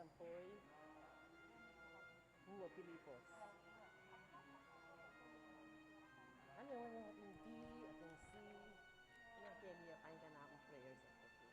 Santoy, Hugo Pilipos. Ano, ating D, ating C, yung kaya kain ka na akong prayers at coffee.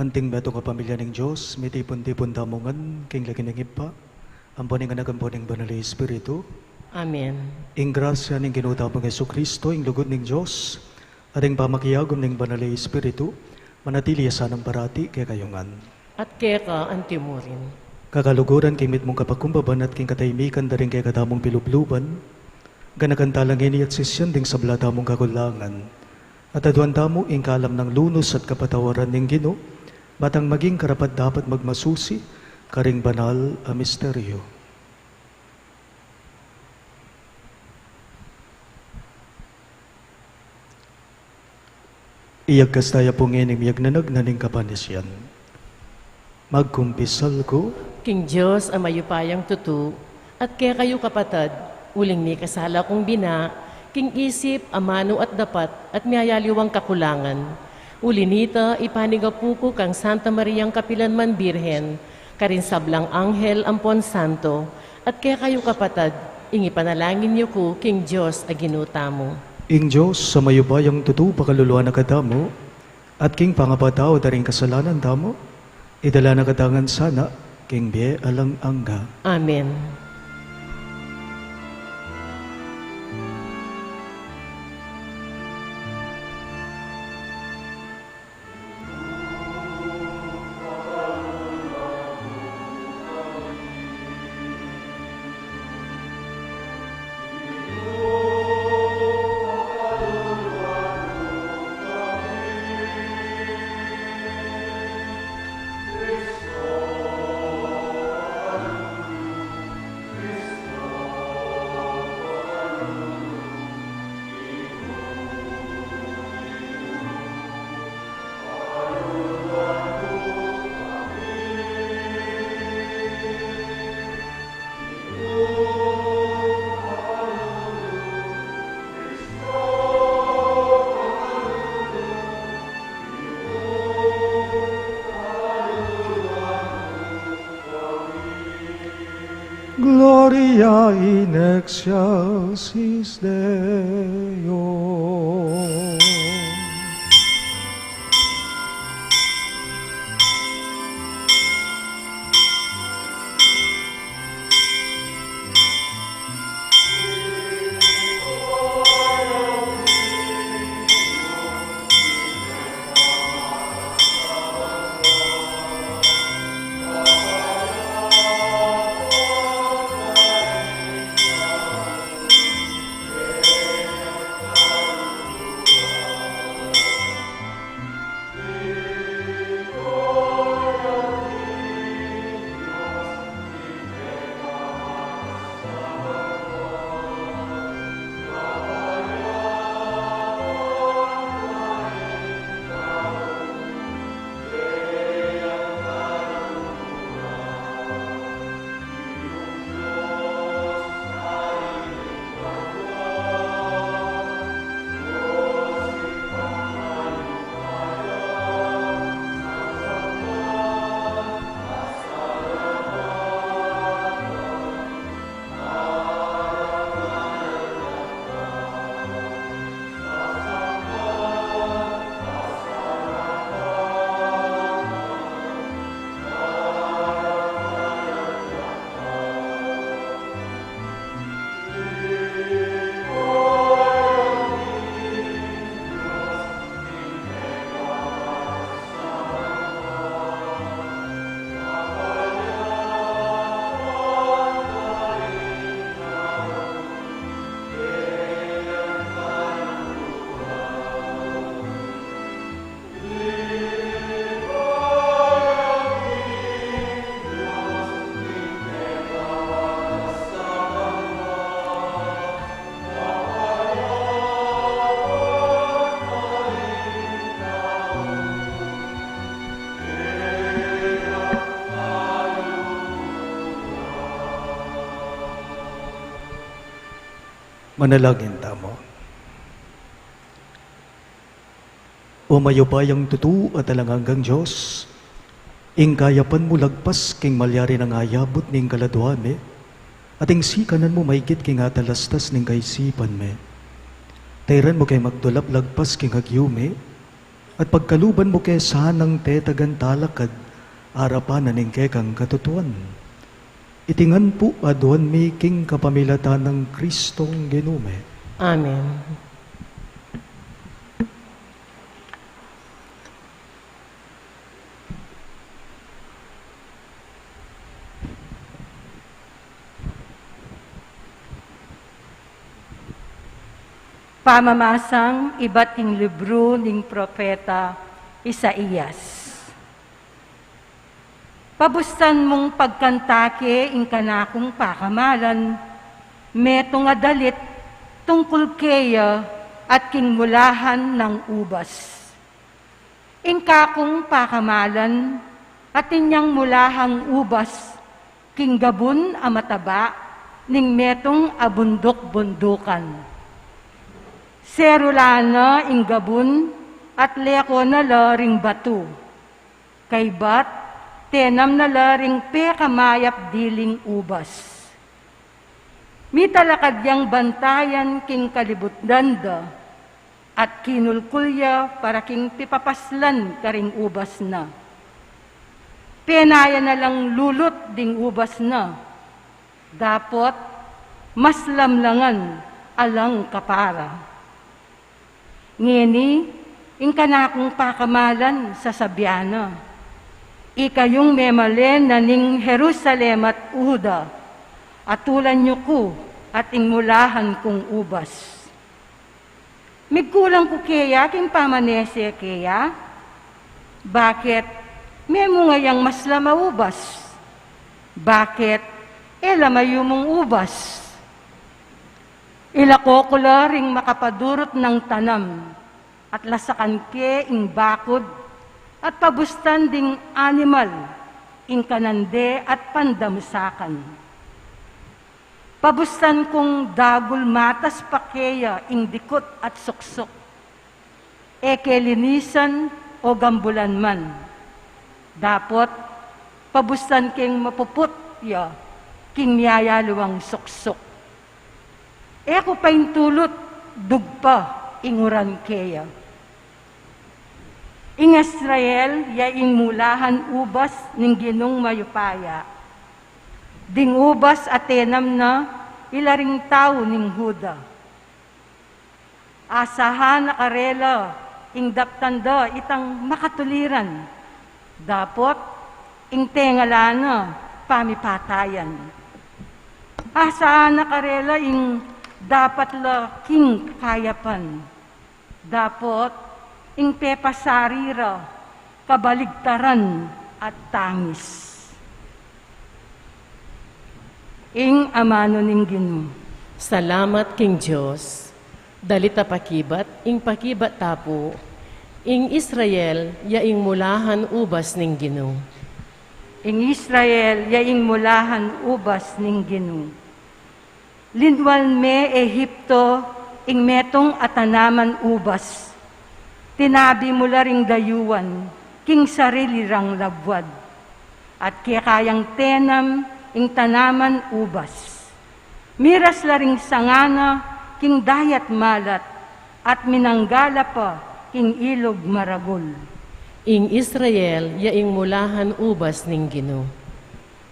Anting beto nga pamilya ng Diyos, mitipon-tipon tamongan, king lagi ng ipa, amponing nga nagamponing banal na Espiritu, Amen. ing grasya ng ginutapong Yesu Kristo, ing lugod ng Diyos, at ing pamakiyagom ng banal na Espiritu, manatili sa ng parati kaya kayungan. At kaya ka antimurin. Kakaluguran kimit mong kapakumbaban at king kataymikan daring kaya katamong pilubluban, ganakantalang ini at sisyan ding sablata mong kakulangan, at aduan tamo ing kalam ng lunos at kapatawaran ng Gino, batang maging karapat dapat magmasusi, karing banal a misteryo. Iyag kastaya pong ining miyag nanag naning kapanisyan. Magkumpisal ko, King Diyos ang mayupayang tutu, at kaya kayo kapatad, uling ni kasala kong bina, king isip, amano at dapat, at miyayaliwang kakulangan. Ulinita, ipanigapuko kang Santa Mariang Kapilanman Birhen, karin sablang anghel ampon santo, at kaya kayo kapatad, ingi panalangin niyo ko, King Diyos, aginuta mo. ing Diyos sa mayubayang tutu pakaluluan na katamo, at king pangapatao daring kasalanan tamo, idala na katangan sana, king biye alang angga. Amen. Gloria in excelsis Deo. Manalangin tamo. O mayupayang tutu at alanganggang Diyos, ing kayapan mo lagpas king malyari ng ayabot ning kaladuame, at ing sikanan mo maigit king atalastas ning kaisipan me. Tayran mo kay magdulap lagpas king hagyume, At pagkaluban mo kay sanang tetagan talakad, arapan naning kekang katutuan. Itingan po aduan mi king kapamilatan ng Kristong Ginume. Amen. Pamamasang iba't ing libro ning propeta Isaías. Pabustan mong pagkantake ing kanakong pakamalan, meto nga dalit tungkol keya at king mulahan ng ubas. Ing kakong pakamalan at inyang mulahang ubas, king gabun amataba, ning metong abundok-bundukan. Serulana ing gabun at leko na laring batu. Kay bat, tenam na laring pekamayap diling ubas. Mitalakadyang bantayan king kalibutdanda at kinulkulya para king pipapaslan karing ubas na. Penaya na lang lulot ding ubas na. Dapot, mas lamlangan alang kapara. Ngeni, ing kanakong pakamalan sa Sabiana. Ikayong memalen na ning Jerusalem at Uda, atulan nyo ko at ing mulahan kong ubas. Migkulang ko kaya king pamanese kaya? Bakit memo ngayang mas lamaubas? Bakit elamayo mong ubas? Ilako ko ring makapadurot ng tanam at lasakan ke ing bakod at pabustan ding animal ing kanande at pandamsakan. Pabustan kong dagul matas pakeya ing dikot at suksok. Eke linisan o gambulan man. Dapot, pabustan king mapuputya king miyayaluwang suksok. Eko paintulot, dugpa, inguran keya. Ing Israel, ya ing mulahan ubas ning ginong mayupaya. Ding ubas atenam na ilaring tao ning Huda. Asahan na karela, ing daptanda itang makatuliran. Dapot, ing tengalana, pamipatayan. Asahan na karela, ing dapat la king kayapan. Dapot, ing pepasarira, kabaligtaran at tangis. Ing amano ning Ginoo. Salamat King Diyos. Dalita pakibat, ing pakibat tapo, ing Israel, yaing mulahan ubas ning Ginoo. Ing Israel, yaing mulahan ubas ning Ginoo. Linwal me Ehipto, ing metong atanaman ubas. Tinabi mula ring dayuan, king sarili rang labwad. At kayang tenam, ing tanaman ubas. Miras la ring sangana, king dayat malat, at minanggala pa, king ilog maragol. Ing Israel, yaing mulahan ubas ning Ginoo.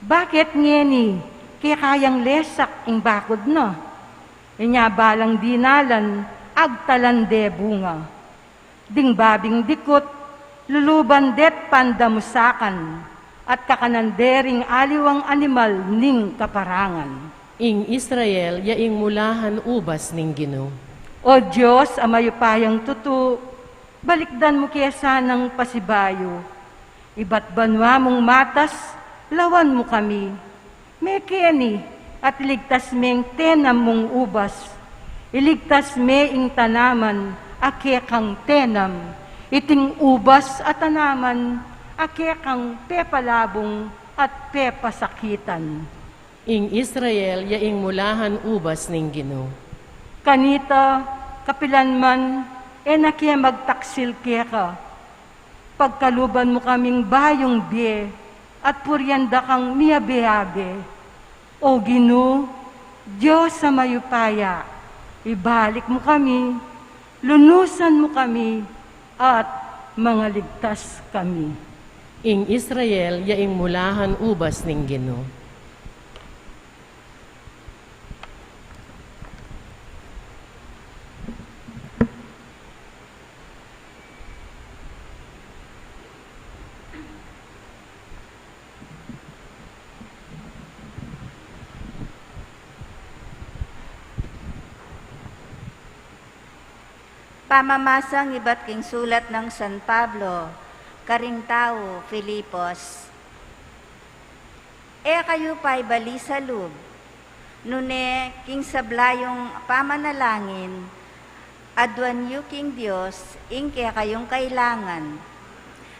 Bakit ngeni? Kaya kayang lesak ing bakod na. Inyabalang dinalan, agtalande bunga. Ding babing dikot, luluban det pandamusakan, at kakanandering aliwang animal ning kaparangan. Ing Israel, yaing mulahan ubas ning Ginoo. O Diyos, amayupayang tutu, balikdan mo kesa ng pasibayo. Iba't banwa mong matas, lawan mo kami. Mekeni, at iligtas meng tenam mong ubas. Iligtas me ing tanaman, ake kang tenam. Iting ubas at tanaman, ake kang pepalabong at pepasakitan. Ing Israel, yaing mulahan ubas ning Ginoo. Kanita, kapilanman, nakiya magtaksil ka. Pagkaluban mo kaming bayong biye, at puryanda kang miyabe-abe. O Ginoo, Diyos sa mayupaya, ibalik mo kami, lunusan mo kami, at mga ligtas kami. Ing Israel, yaing mulahan ubas ning Ginoo. Pamamasang iba't king sulat ng San Pablo, karing tao, Filipos. Kayo pa'y bali sa loob, nune king sablayong pamanalangin, adwan yu king Diyos, ing kaya kayong kailangan,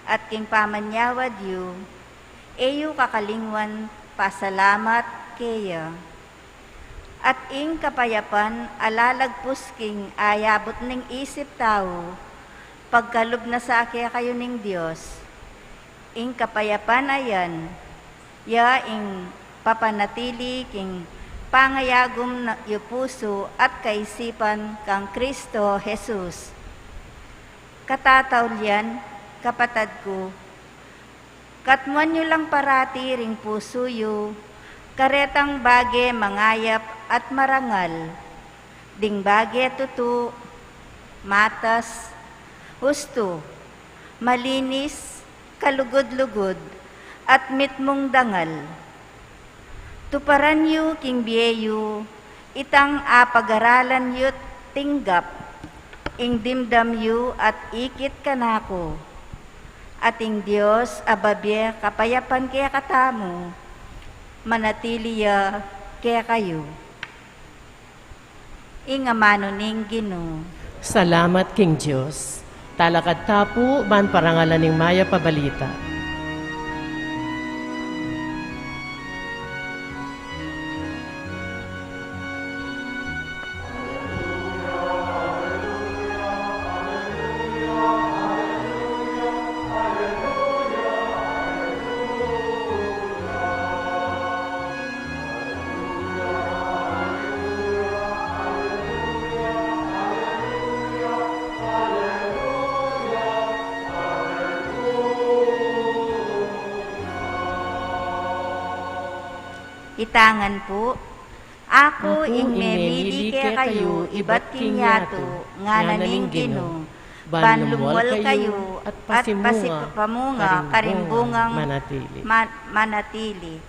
at king pamanyawad yu, eyu kakalingwan pasalamat kaya. At ing kapayapan alalagpus king ayabot ning isip tao, pagkalub na sa akya kayo ning Diyos. Ing kapayapan ayan, ya ing papanatili king pangayagom na yu puso at kaisipan kang Kristo Jesus. Katatawlyan, kapatad ko, katmuan nyo lang parati ring puso yu, karetang bage mangayap at marangal, ding bage tutu, matas, husto, malinis, kalugod-lugod, at mitmong dangal. Tuparan yu king biyeyu, itang apag-aralan yu't tinggap, ing dimdam yu at ikit kanako, ating Diyos ababye kapayapan kaya katamo, manatiliya kaya kayo. Ingamano ning Ginoo. Salamat king Diyos. Talakad tapo, ban parangalan ning maya pabalita. Itangan po, ako ing memili kaya kayo, iba't kinyato, nga naning Ginoo, banlumwal kayo, at pasipamunga, karimbungang manatili. manatili.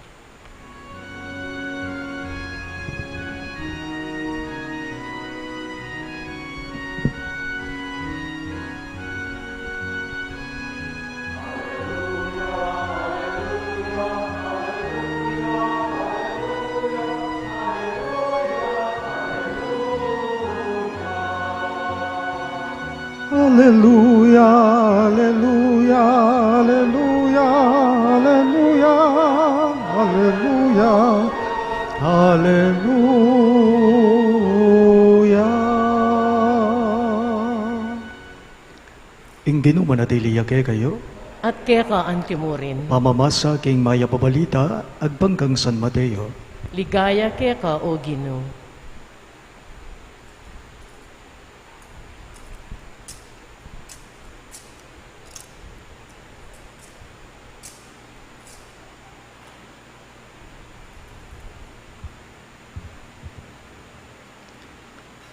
Alleluia, alleluia, alleluia, alleluia, alleluia, alleluia. Ing Ginoo manatiliya kay kayo, At kaya ka antimurin. mamamasa king maya pabalita, agpangkang San Mateo. Ligaya kaya ka, O Ginoo.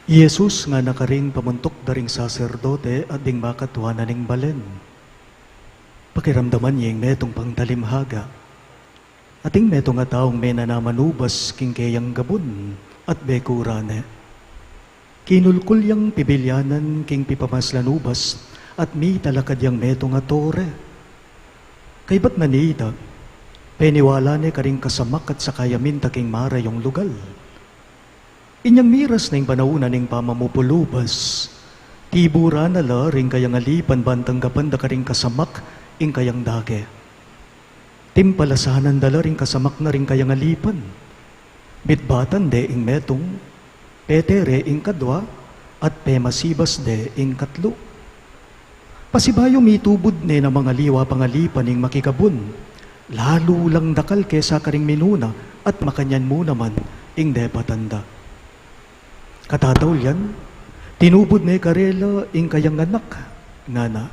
Jesus nga nakaring pamuntok daring saserdote at ding makatuwa ning balen. Pakiramdaman niyang metong pangtalimhaga. Ating metong nga taong may nanamanubas king kayang gabon at bekurane. Kinulkul yang pibilyanan king pipamaslanubas at mi talakad yang metong nga tore. Kay ba't manita, peniwala ni karing kasamak at sakayamin taking mara yung lugal. Inyang miras na yung panahuna ng pamamupulubas, tibura na la ring kayang alipan bantang kapanda ka ring kasamak ing kayang dage. Timpalasanan dala ring kasamak na ring kayang alipan. Bitbatan de ing metong, petere ing kadwa, at pemasibas de ing katlo. Pasibayo mitubod ne na mga liwa pangalipan ing makikabun, lalo lang dakal kesa karing minuna at makanyan mo naman ing de patanda. Katataw yan, tinubod na karela ing kayang anak, ngana.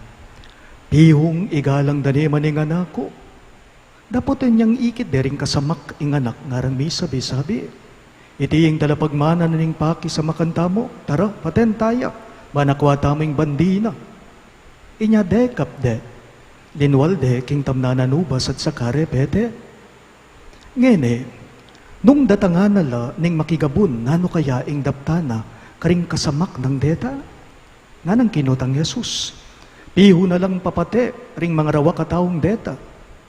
Pihong igalang dani maning anako. Dapat niyang ikit dering kasamak ing anak ngarang may sabi-sabi. Iti yung talapagmana na ning paki sa makanta mo. Tara, paten tayak. Manakwa taming bandina. Inya dekap de. Linwal de king tamnananubas at sakare pete. Ngene, nung datangan nala ning makigabun nano kaya ing daptana karing kasamak ng deta. Nga nang kinutang Jesus. Piho na lang papate ring mga rawa kataong deta.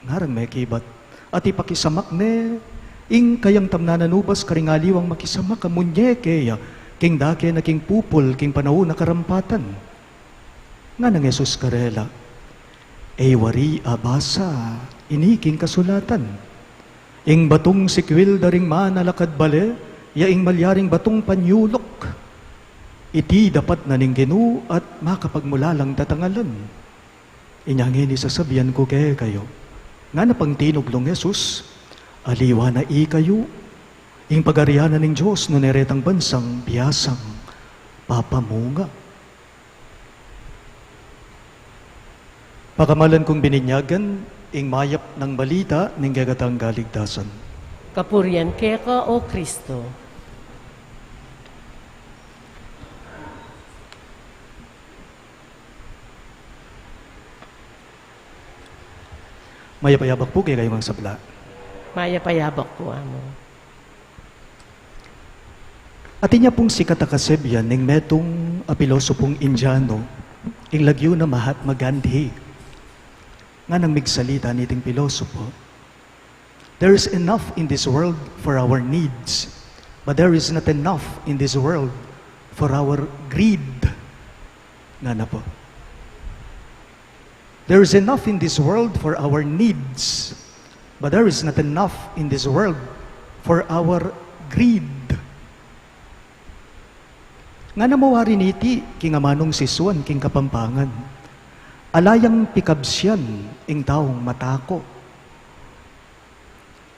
Ngarang may kibat. At ipakisamak ne, ing kayang tamnananubas karingaliwang makisamak amunye keya, king dake na king pupul, king panahon na karampatan. Nga nang Jesus karela, wari abasa, iniking kasulatan. Ing batong sikwil daring manalakad bale, yaing malyaring batong panyulok. Iti dapat na ning ginu at makapagmulalang datangalan. Inyangin isasabihan ko kayo, nga na pang tinuglong Jesus, aliwa na kayo, ing pagarianan ng Diyos no neretang bansang biyasang papamunga. Pakamalan kong bininyagan, ing mayap ng balita ng gagatang galigtasan. Kapurian keka o Kristo. Mayapayabak po kayo mga sabla. Maya payabak po amo. At inya pong si katakasebyan ng metong apilosopong Indiano, ing lagyo na Mahatma Gandhi. Nga nang migsalita niting pilosopo, there is enough in this world for our needs, but there is not enough in this world for our greed. Nga na po. There is enough in this world for our needs, but there is not enough in this world for our greed. Nga namawari niti, king amanong sisuan, king kapampangan, alayang pikabsyan, ing taong matako.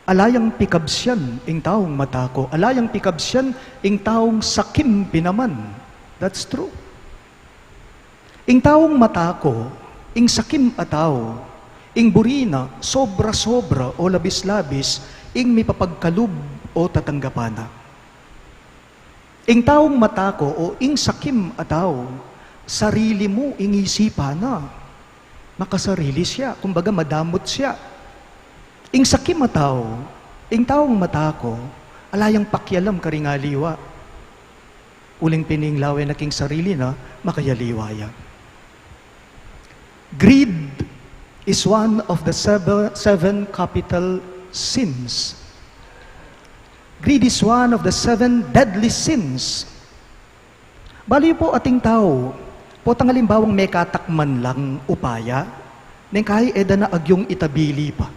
Alayang pikabsyan, ing taong matako. Alayang pikabsyan, ing taong sakim pinaman. That's true. Ing taong matako, ing sakim ataw, ing burina, sobra-sobra o labis-labis, ing mipapagkalub o tatanggapana. Ing taong matako o ing sakim ataw, sarili mo ing isipana. Makasarili siya, kumbaga madamot siya. Ing sakim ataw, ing taong matako, alayang pakyalam karingaliwa. Uling pininglawe na king sarili na, makayaliwaya. Greed is one of the seven capital sins. Greed is one of the 7 deadly sins. Bali po ating tao, po tangalimbawang may katakman lang upaya, nang kahit eda na agyong itabili pa.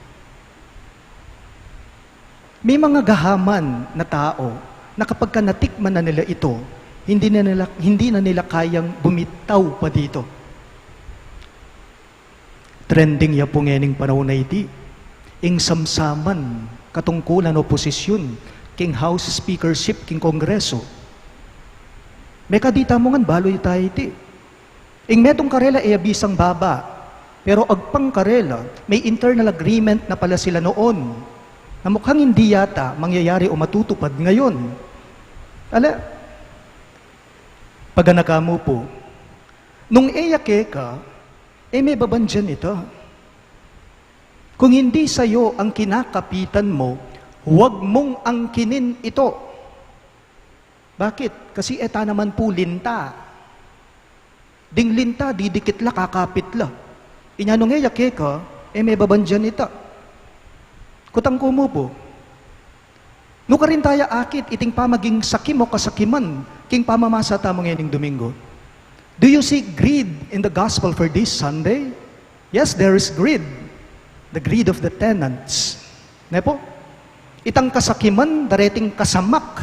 May mga gahaman na tao na kapag ka natikman na nila ito, hindi na nila kayang bumitaw pa dito. Trending ya po ngening panahon na iti, ing samsaman, katungkulan o posisyon, king House Speakership, king Kongreso. May kadita mo nga, baloy tayo iti. Ing metong karela abisang baba, pero agpang karela, may internal agreement na pala sila noon, na mukhang hindi yata mangyayari o matutupad ngayon. Ala, paganaka mo po, nung eyake ka, may babandyan ito. Kung hindi sa'yo ang kinakapitan mo, huwag mong angkinin ito. Bakit? Kasi eta naman po linta. Ding linta, didikit la, kakapit la. Inyanong eyake ka, may babandyan ito. Kutang kumo po. Nuka rin tayo akit, iting pamaging sakim o kasakiman, king pamamasa tamang yaning Domingo. Do you see greed in the gospel for this Sunday? Yes, there is greed. The greed of the tenants. Nepo? Itang kasakiman, dareting kasamak,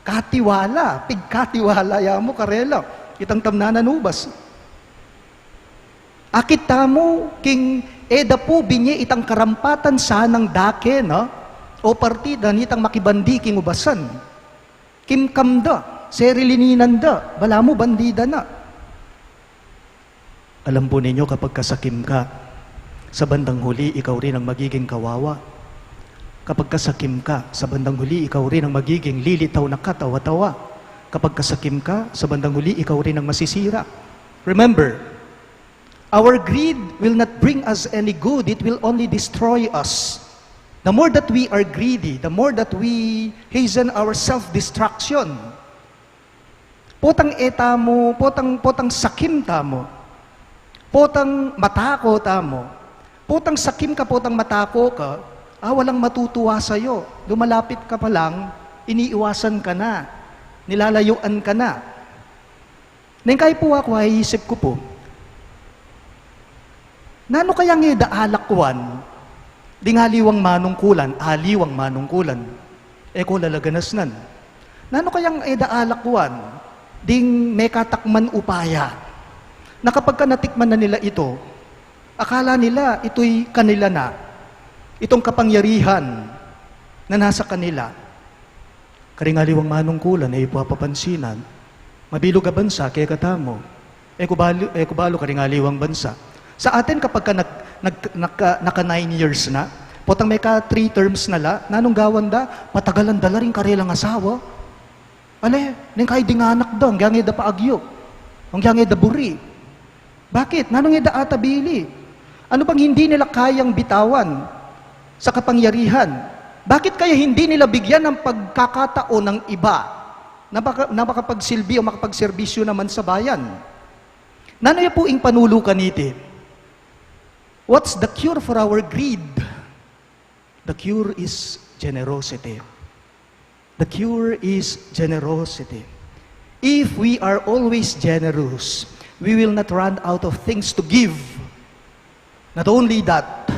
katiwala, pigkatiwala, yamo karela, itang tamnananubas. Akit tamo, king eda po binye itang karampatan sanang dake, no? O partida nitang makibandi king ubasan. Kim kamda, serilininanda, bala mo bandida na. Alam po ninyo kapag kasakim ka, sa bandang huli, ikaw rin ang magiging kawawa. Kapag kasakim ka, sa bandang huli, ikaw rin ang magiging lilitaw na katawa-tawa. Kapag kasakim ka, sa bandang huli, ikaw rin ang masisira. Remember, our greed will not bring us any good. It will only destroy us. The more that we are greedy, the more that we hasten our self-destruction. Potang eta mo, potang sakim ta mo, potang matako ta mo, potang sakim ka, potang matako ka, walang matutuwa sa'yo. Lumalapit ka pa lang, iniiwasan ka na, nilalayuan ka na. Nengkay po ako, ay isip ko po, nano kaya nga daalakwan, ding aliwang manungkulan, ko lalaganas nan. Nano kayang daalakwan, ding may katakman upaya, na kapag ka natikman na nila ito, akala nila ito'y kanila na, itong kapangyarihan na nasa kanila. Karingaliwang manungkulan ay ipapapansinan, mabilog a bansa, kaya katamo, kubalo karingaliwang bansa. Sa atin kapag ka naka 9 years na, potang may ka 3 terms na la, nanong gawan da, patagalan dala rin karelang asawa. Ale, ning kay di nga anak daw, hanggang da paagyo, hanggang da buri. Bakit? Nanong da atabili? Ano bang hindi nila kayang bitawan sa kapangyarihan? Bakit kaya hindi nila bigyan ng pagkakataon ng iba na makapagsilbi o makapagserbisyo naman sa bayan? Nanoy po ing panulukan iti. What's the cure for our greed? The cure is generosity. The cure is generosity. If we are always generous, we will not run out of things to give. Not only that,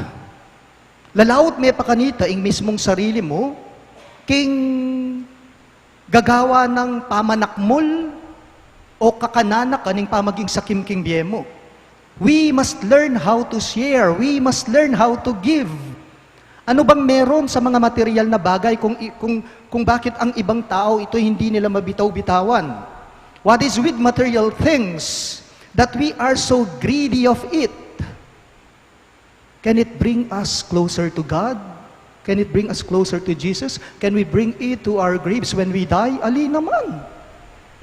lalaot may pakanita ing mismong sarili mo, king gagawa ng pamanakmol o kakananak kaning pamaging sakim king biye mo. We must learn how to share. We must learn how to give. Ano bang meron sa mga material na bagay kung bakit ang ibang tao ito hindi nila mabitaw-bitawan? What is with material things that we are so greedy of it? Can it bring us closer to God? Can it bring us closer to Jesus? Can we bring it to our graves when we die? Ali naman.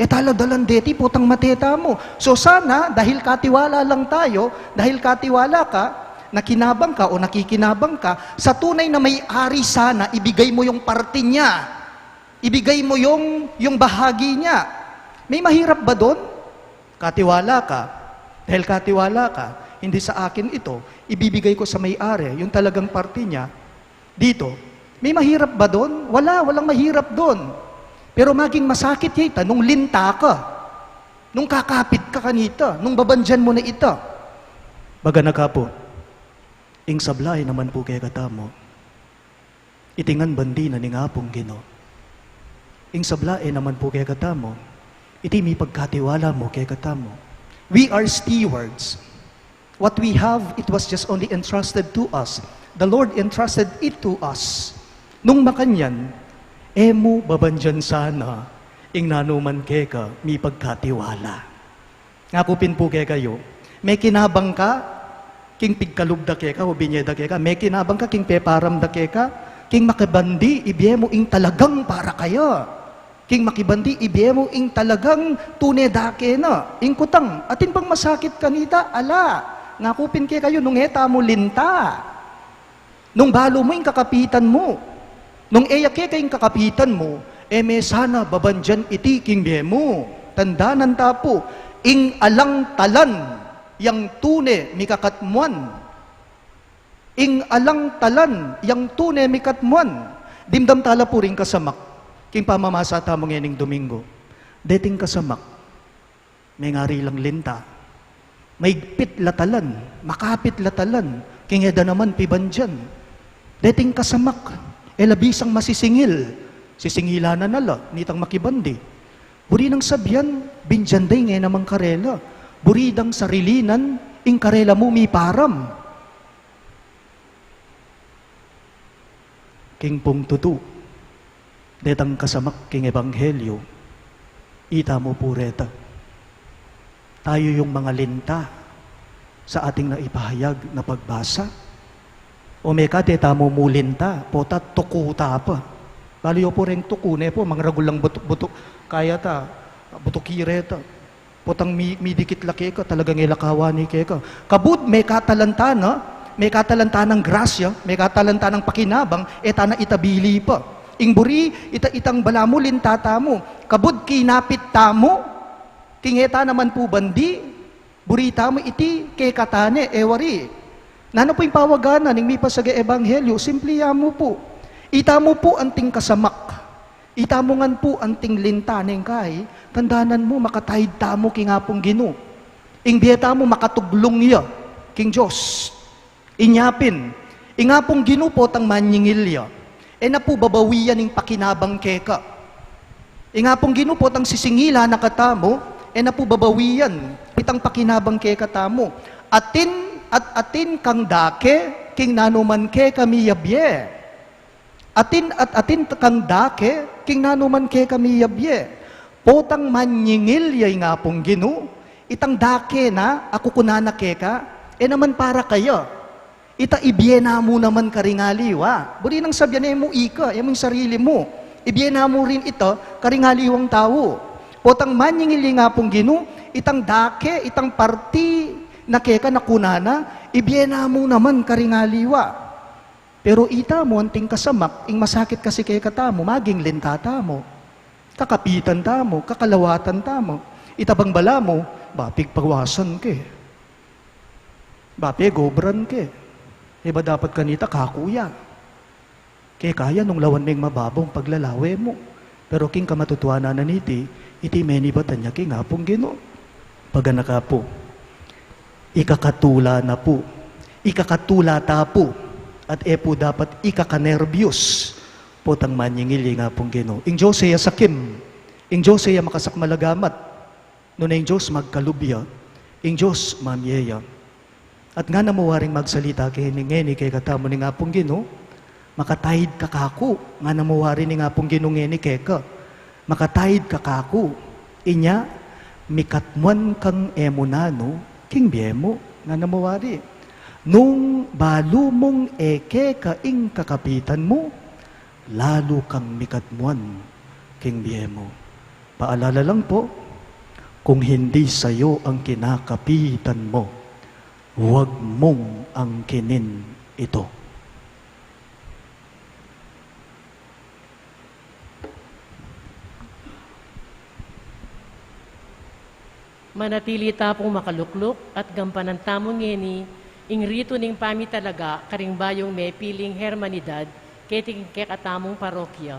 Taladalan deti, putang mateta mo. So sana, dahil katiwala lang tayo, dahil katiwala ka, nakinabang ka o nakikinabang ka, sa tunay na may-ari sana, ibigay mo yung parte niya. Ibigay mo yung bahagi niya. May mahirap ba doon? Katiwala ka. Dahil katiwala ka, hindi sa akin ito, ibibigay ko sa may-ari, yung talagang parte niya, dito. May mahirap ba doon? Walang mahirap doon. Pero maging masakit yita, nung linta ka, nung kakapit ka kanita, nung babandyan mo na ita. Baga na ka po, ing sablay naman po kaya katamo, itingan bandi na ning apong Gino. Ing sablay naman po kaya katamo, iti may pagkatiwala mo kaya katamo. We are stewards. What we have, it was just only entrusted to us. The Lord entrusted it to us. Nung makanyan, mo babandyan sana, ing nanuman keka, may pagkatiwala. Ngakupin po kaya kayo, may kinabang ka, king pigkalubda keka, o binyeda keka, may kinabang ka, king peparam da keka, king makibandi, ibiye mo ing talagang para kaya. King makibandi, ibiye mo ing talagang tunedake na, ing kutang, atin pang masakit kanita, ala, ngakupin kaya kayo, nung eta mo linta, nung balo mo ing kakapitan mo, nung eyake kayong kakapitan mo, may sana babandyan iti king biye mo, tandanan tapo, ing alang talan, yang tune mikakatmuan. Ing alang talan, yang tune mikatmuan. Dimdam tala po rin kasamak, king pamamasa tamo ngayon Domingo. Deting kasamak, may ngari lang linta. May pit latalan, makapit latalan, king eda naman pibandyan. Deting kasamak, labisang masisingil, sisingila na nala, nitang makibandi. Buri ng sabyan, binjanday ngayon namang karela. Buridang sarilinan, ing karela mo mi param. King pong tutu, detang kasamak king ebanghelyo, ita mo pureta. Tayo yung mga linta, sa ating naipahayag na pagbasa. O may kate tamo mulinta, pota tukuta pa. Baliyo po rin tukune po, mga ragulang buto, kaya ta, butukire ta. Potang midikit laki ka, talagang ilakawani ka. Kabud may katalanta na, may katalanta ng grasya, may katalanta ng pakinabang, eta na itabili pa. Ingburi, itang balamo lintata mo. Kabud kinapit tamo, kingeta naman po bandi, burita mo iti, kay katane, ewari. Nano po yung pawaganan, ng mi pasage ebanghelyo, simpliya mo po. Ita mo po anting kasamak. Ita mo ngan po anting lintaneng kay, tandanan mo makatahid tamo king apong Gino. Ing biyeta mo makatuglong niya, king Diyos. Inyapin, ingapong Gino po tang manyingilya. E na po babawiyan ng pakinabang keka. Ingapong Gino po tang sisingila na katamo, e na po babawiyan, itang pakinabang ke katamo. Atin kang dake, king nanuman ke kami yabye. Atin kang dake, king nanuman ke kami yabye. Potang manyingil yay nga pong Gino, itang dake na, ako kunana ke ka, e naman para kayo. Ita ibyena mo naman karingaliwa. Buri nang sabyan mo ika, yung sarili mo. Ibyena mo rin ito, karingaliwang tao. Potang manyingili nga pong Gino, itang dake, itang parti na keka na kunana, ibyena mo naman karingaliwa. Pero ita mo, anting kasamak, ing masakit kasi keka tamo, maging lintata mo. Kakapitan tamo, kakalawatan tamo. Itabang bala mo, bapig pagwasan ke. Bapig gobran ke. Iba dapat kanita kakuya. Kaya kaya nung lawan ning mababong paglalawe mo. Pero king kamatutuanan na niti, iti meni batanya king apong Gino. Paganaka po, ikakatula na po, ikakatula ta po, at epo dapat ikakanervyos po tang manyingili nga pong Gino. Ing Diyos ay sakim, ing Diyos ay makasakmalagamat, no na ing Diyos magkalubya, ing Diyos mamyeya. At nga namuwaring magsalita kay ngeni kay katamo ni nga pong Gino, makatahid kakako, nga namuwari ni nga pong Gino ngeni keka, makatahid kakako, inya, mikatmuan kang emunano, king biemo, nga namuwari. Nung balo mong eke kaing kakapitan mo, lalo kang mikatmuan, king biemo. Paalala lang po, kung hindi sayo ang kinakapitan mo, huwag mong angkinin ito. Manatili tapong makalukluk at gampanan tamong ngeni, ing rito ning pami talaga, karing bayong may piling hermanidad, keting kekatamong parokya,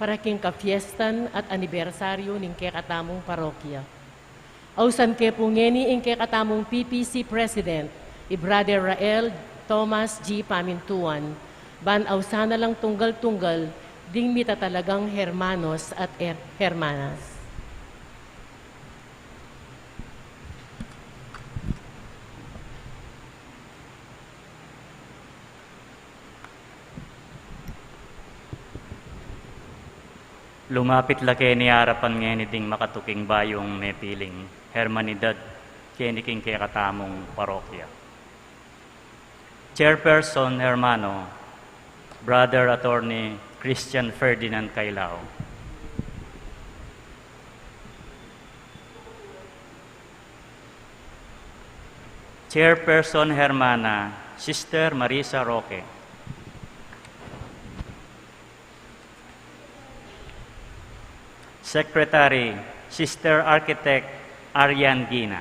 para king kafiestan at anibersaryo ning kekatamong parokya. Ausan ke po ngeni ing kekatamong PPC President, Brother Rael Thomas G. Pamintuan, ban ausana lang tunggal-tunggal, ding mita talagang hermanos at hermanas. Lumapit la keni harapan ngeni ding makatuking bayong may piling hermanidad keni king kekatamong parokya. Chairperson Hermano, Brother Attorney Christian Ferdinand Cailao. Chairperson Hermana, Sister Marisa Roque. Secretary, Sister Architect Arian Gina.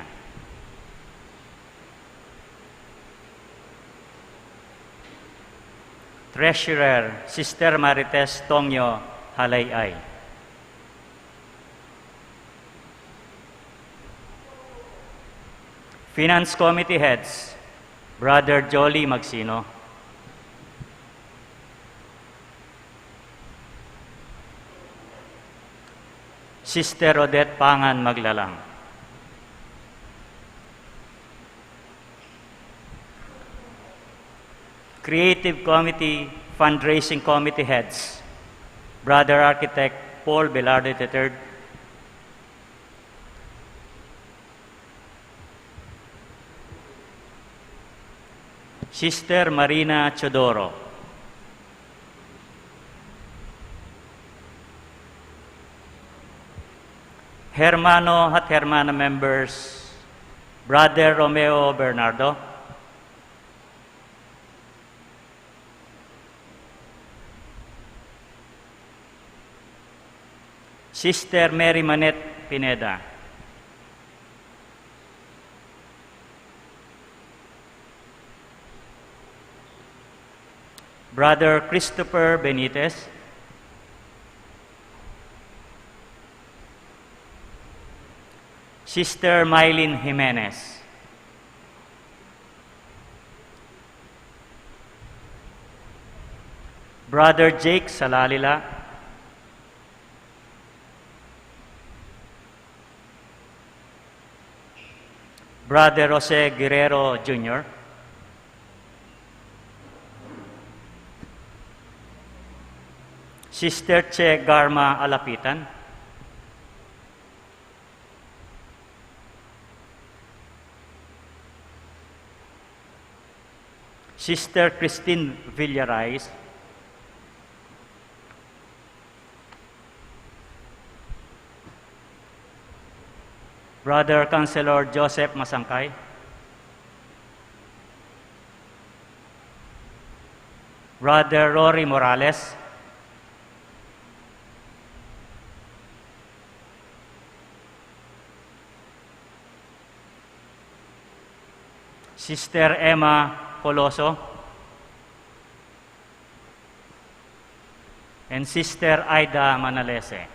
Treasurer, Sister Marites Tongyo Halayay. Finance Committee Heads, Brother Jolly Magsino. Sister Odette Pangan Maglalang. Creative Committee, Fundraising Committee Heads, Brother Architect Paul Velarde III. Sister Marina Chodoro. Hermano at Hermana members, Brother Romeo Bernardo, Sister Mary Manette Pineda, Brother Christopher Benitez, Sister Mylene Jimenez, Brother Jake Salalila, Brother Jose Guerrero Jr., Sister Che Garma Alapitan, Sister Christine Villarais, Brother Councilor Joseph Masangkay, Brother Rory Morales, Sister Emma Coloso, and Sister Aida Manalese.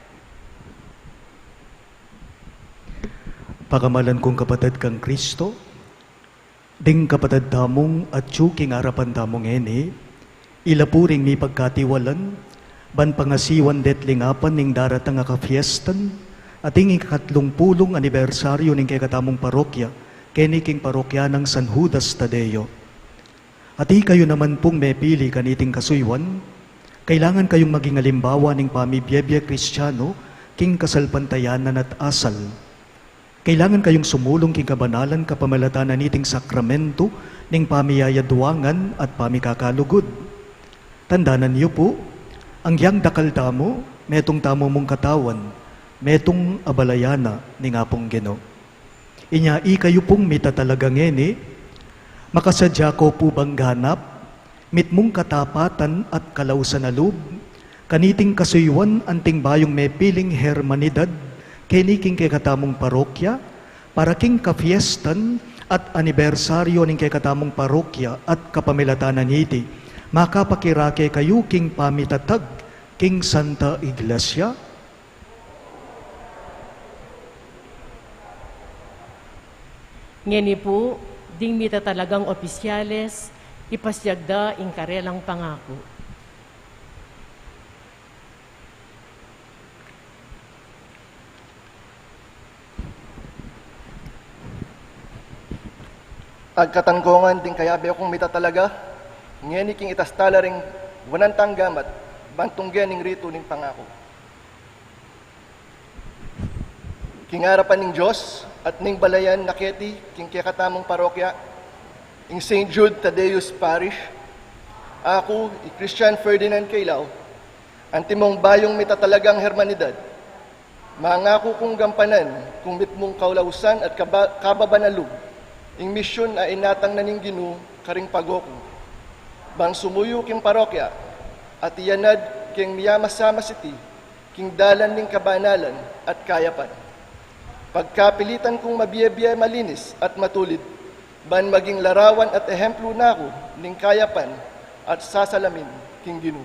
Pakamalan kong kapatid kang Kristo, ding kapatid tamong at tsuking arapan tamong ene, ilapuring mi pagkatiwalan, ban pangasiwan detlingapan ning daratang nga kafiestan, ating ikatlong pulong anibersaryo ning kay katamong parokya, keniking parokya ng San Judas Tadeo. Ati kayo naman pong mepili kaniting kasuywan, kailangan kayong maging alimbawa ning pamibiyebye Kristiyano, king kasalpantayanan at asal. Kailangan kayong sumulong king kabanalan kapamalatanan niting sakramento ning pamiyayadwangan at pamikakalugod. Tandanan niyo po, ang yang dakal tamo, metong tamo mong katawan, metong abalayana ni nga pong Geno. Inyai kayo pong mitatalagang ene, makasadya ko po bang ganap, mitmong katapatan at kalausan na loob, kaniting kasuywan anting bayong may piling hermanidad, keniking kay katamong parokya, para king kafiestan at anibersaryo ning kay katamong parokya at kapamilatanan iti, makapakirake kayo king pamitatag, king Santa Iglesia. Ngeni po, ding mita talagang opisyales, ipasyagda ing karelang pangako. Agkatanggongan din kaya be akong mita talaga, ngeni king itastala ring wanan tanggamat, bantunggen ning rito ning pangako. Kingarapan ning Diyos at ning balayan naketi king kakatamong parokya, ing St. Jude Tadeus Parish, ako, Christian Ferdinand Kailaw, antimong bayong mita talagang hermanidad, mangako kong gampanan kung mitmong kaulausan at kababanalug, ing misyon ay inatang na ning Ginu karing pagoko. Bang sumuyo king parokya at iyanad king miyamasama siti king dalan ning kabanalan at kayapan. Pagkapilitan kong mabiyebiye malinis at matulid, ban maging larawan at ehemplo nako ning kayapan at sasalamin king Ginu.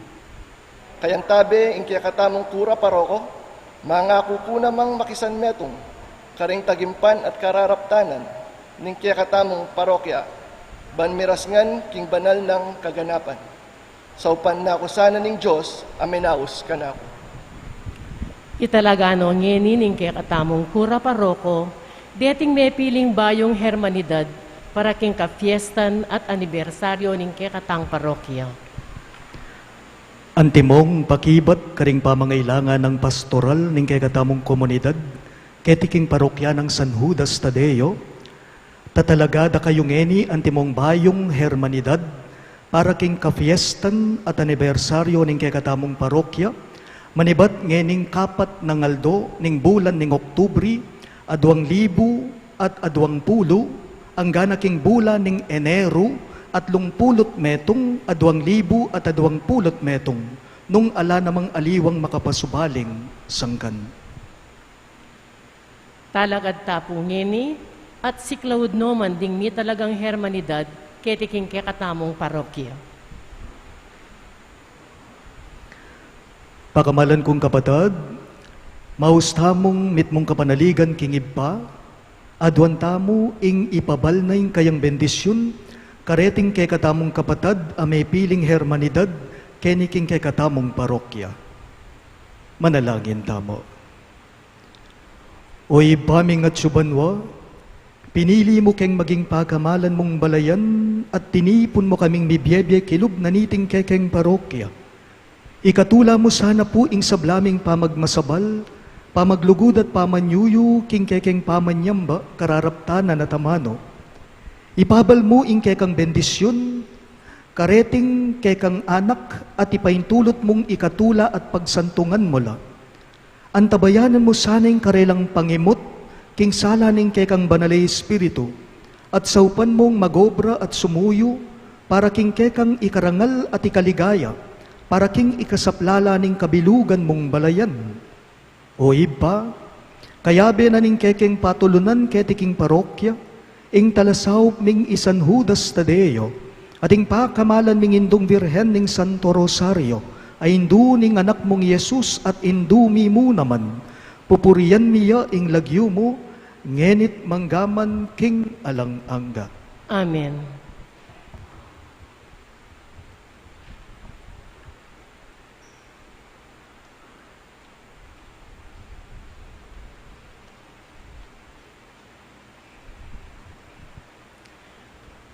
Kayang tabi ing kiyakatamong kura paroko, mangako ko namang makisan metong karing tagimpan at kararaptanan ning kiyakatamong parokya, ban mirasngan king banal ng kaganapan. Saupan na ako sana ning Diyos, amenaos ka na ako. Italagano ngeni ning kay katamong kura paroko, deting may piling bayong hermanidad para king kafiestan at anibersaryo ning kay katang parokya. Antimong pakibat karing pamangailangan ng pastoral ning kay katamong komunidad, ketiking parokya ng San Judas Tadeo, Tatalagada kayong eni antimong bayong hermanidad para king kafiestan at anibersaryo ning kekatamong parokya, manibat ngening kapat ng aldo ning bulan ning Oktubri, 2020, ang ganaking bulan ning Enero, at 30 metong, 2020, nung ala namang aliwang makapasubaling sangkan. Talagad tapo ngeni, at siklawud noman ding mi talagang hermanidad, ketiking kekatamong parokya. Pakamalan kong kapatad, maustamong mitmong kapanaligan kingib pa, adwan tamo ing ipabal na ing kayang bendisyon, kareting kay katamong kapatad a may piling hermanidad, keniking kay katamong parokya. Manalangin tamo. Oy baming at subanwa, pinili mo keng maging pagkamalan mong balayan at tinipon mo kaming mibyebye kilub na niting kekeng parokya. Ikatula mo sana po ing sablaming pamagmasabal, pamaglugod at pamanyuyu king kekeng pamanyamba kararaptanan at amano. Ipabal mo ing kekang bendisyon, kareting kekang anak at ipaintulot mong ikatula at pagsantungan mo la. Antabayanan mo sana ing karelang pangimot, king sala ning kekang banalay espiritu, at saupan mong magobra at sumuyo, para king kekang ikarangal at ikaligaya, para king ikasaplala ning kabilugan mong balayan. O iba, kayabe na ning kekeng patulunan ketiking parokya, ing talasaw ming isan Judas Tadeo, at ing pakamalan ming indong Birhen ning Santo Rosario, ay indu ning anak mong Yesus at indu mi mo naman, pupurian miya ing lagyo mo, ngenit manggaman king alang-angga. Amen.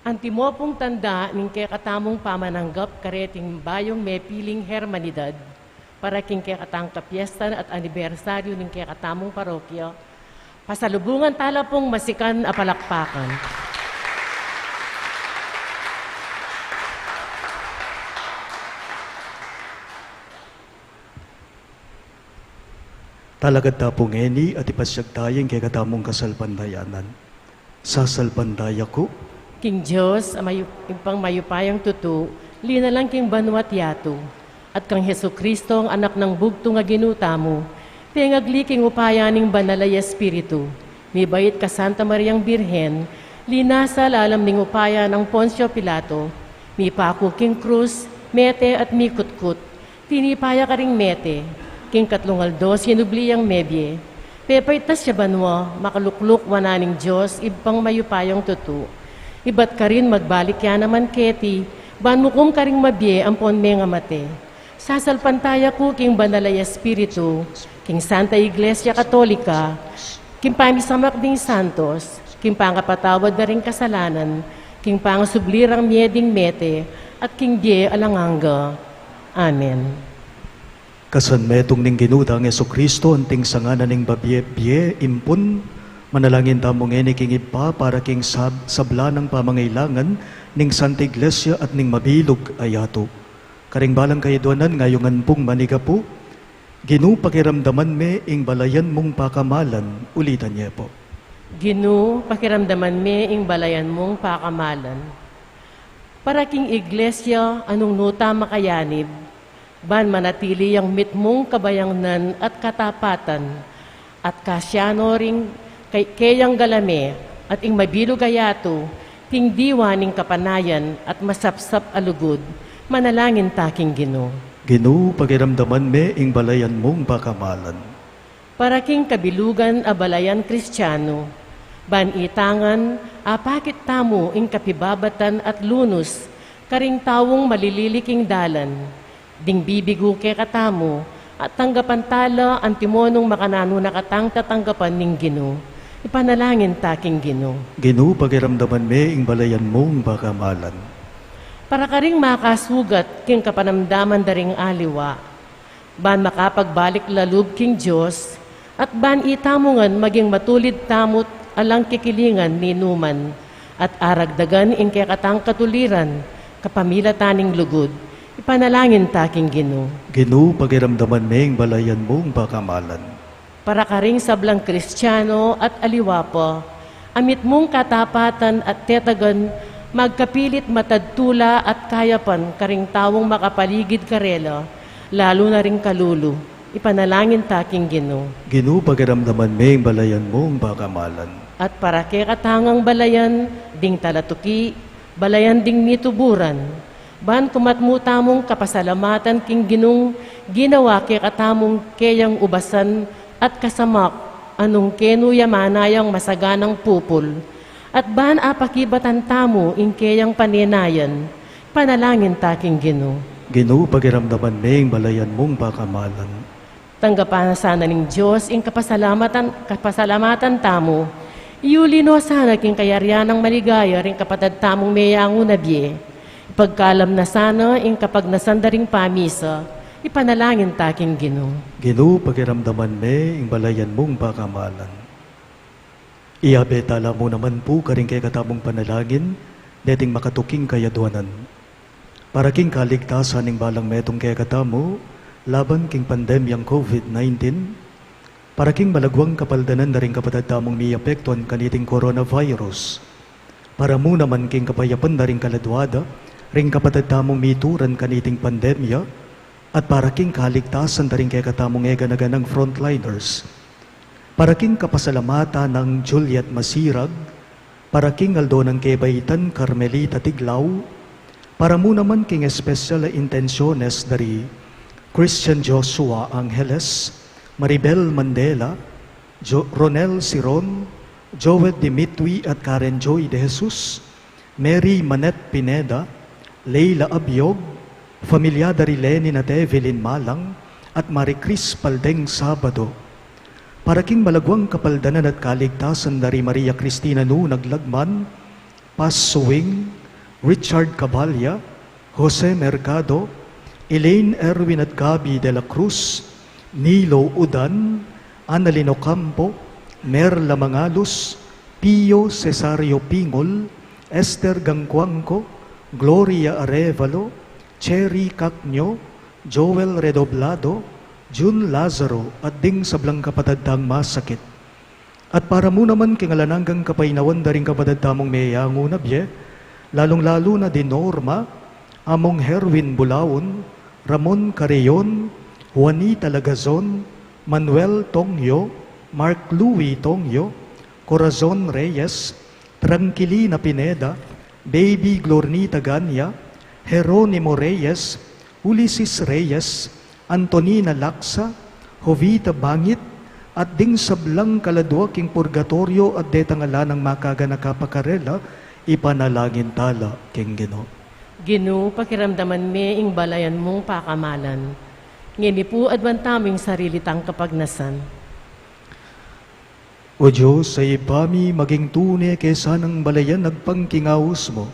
Antimo pong tanda ning kekatamong pamananggap kareting bayong may piling hermanidad para king kekatang kapiestan at anibersaryo ning kekatamong parokya, pasalubungan tala pong masikan a palakpakan. Talagad tapong eni at ipasyagtayeng kay katamong kasalpandayanan. Sasalpandaya ko, King Diyos, impang mayupayang tutu, linalang king banwat yato, at kang Heso Kristo ang anak ng bugto nga ginuta mo, pengagliking upayaning banalay espiritu, mibait ka Santa Mariang Birhen, linasal alam ning upaya ng Poncio Pilato, mipako king krus, mete at mikutkut, tinipaya ka ring mete, king katlungaldos hinubliyang mebye, pepaitas siya banwa, makalukluk wananing Diyos, ibang mayupayang tutu, ibat ka rin magbalik yan naman keti, banmukum ka rin mabye ang ponme nga mate. Sasalpantaya ko king banalay espiritu, king Santa Iglesia Katolika, king panisamak ding santos, king pangapatawad na rin kasalanan, king pangasublirang mieding mete, at king die alanganga. Amen. kasanmetong ning ginudang Jesucristo anting sanganan ning babye impun, manalangin tamong eni king ipa para king sabla ng pamangailangan ning Santa Iglesia at ning mabilog ayato. Karing balang kayadwanan ngayongan pong manigapo, Ginu pakiramdaman me ing balayan mong pakamalan, ulitan niya po. Ginu pakiramdaman me ing balayan mong pakamalan. Para king iglesia anong nuta makayanib, ban manatili ang mitmong kabayangnan at katapatan, at kasyano ring kayang galame, at ing mabilog ayato, king diwa ning kapanayan at masapsap alugod, manalangin taking Ginu. Ginu pakiramdaman me ing balayan mong pakamalan. Para king kabilugan a balayan Kristiyano, ban itangan, apakit tamo ing kapibabatan at lunos, karing tawong malililiking dalan, ding bibigo ke katamo, at tanggapan tala ang timonong makanano nakatang tatanggapan ning Ginu. Ipanalangin taking Ginu. Ginu pakiramdaman me ing balayan mong pakamalan. Para ka ring makasugat king kapanamdaman daring aliwa, ban makapagbalik lalub king Diyos, at ban itamungan maging matulid tamot alang kikilingan ni Numan, at aragdagan in kay katang katuliran, kapamilataning lugod, ipanalangin taking Ginoo. Ginoo, pagiramdaman meng balayan mong pakamalan. Para ka ring sablang Kristiyano at aliwapo, amit mong katapatan at tetagan, magkapilit matadtula at kayapan karing tawong makapaligid karela, lalo na ring kalulu, ipanalangin taking Ginoo. Ginoo, pagiramdaman meng balayan mong pakamalan. At para kay katangang balayan, ding talatuki, balayan ding nituburan, ban kumatmuta mong kapasalamatan king Ginong ginawa kay katamong kayang ubasan at kasamak, anong kenu yamanayang masaganang pupul, at ban apakibatan tamo ing kayang panenayan, panalangin taking Ginoo. Ginoo, pagiramdaman meng balayan mong pakamalan. Tanggapan sana ng Diyos ing kapasalamatan tamo, iulino sana king kayaryan ng maligaya ring kapatad tamong mayango na biye. Ipagkalam na sana ing kapag nasandaring pamisa, ipanalangin taking Ginoo. Ginoo, pagiramdaman meng balayan mong pakamalan. Iabetala mo naman po karing kay katamong panalangin, neting makatuking kayaduanan. Para king kaligtasan ng balang metong kay katamo, laban king pandemyang COVID-19, para king malagwang kapaldanan na rin kapatad tamong miapektuan kaniting coronavirus. Para mo naman king kapayapan na rin kaladwada, ring kapatad tamong mituran kaniting pandemya, at para king kaligtasan na rin kay katamong eganaganang frontliners. Para king kapasalamata ng Juliet Masirag, para king aldo ng Kebaitan Carmelita Tiglaw, para mo naman king espesyal na intensyones dari Christian Joshua Angeles, Maribel Mandela, Ronel Siron, Joel Dimitri at Karen Joy de Jesus, Mary Manette Pineda, Leila Abiog, Familia dari Lenny at Evelyn Malang, at Marie Cris Paldeng Sabado. Para king malagwang kapaldanan at kaligtasan dari Maria Cristina Nu Naglagman, Paz Suwing, Richard Cabalya, Jose Mercado, Elaine Erwin at Gabi de la Cruz, Nilo Udan, Annalino Campo, Merla Mangalos, Pio Cesario Pingol, Esther Gangcuangco, Gloria Arevalo, Cherry Cacnyo, Joel Redoblado, Jun Lazaro at ding sablang kapatadang masakit. At para mo naman kingalananggang kapainawan daring kapatadamong mayango na biye, lalong-lalo na din Norma, among Herwin Bulawon, Ramon Carreon, Juanita Lagazon, Manuel Tongyo, Mark Louis Tongyo, Corazon Reyes, Tranquilina Pineda, Baby Glornita Ganya, Jeronimo Reyes, Ulysses Reyes, Antonina Laksa, Jovita Bangit, at ding sablang kaladwa king purgatorio at detangala ng makaganakapakarela, ipanalangin tala king Ginoo. Ginoo, pakiramdaman me ing balayan mong pakamalan. Ngini po adwan taming sarili tang kapagnasan. O Diyos, sa ipami maging tune kesa ng balayan nagpangkingaos mo.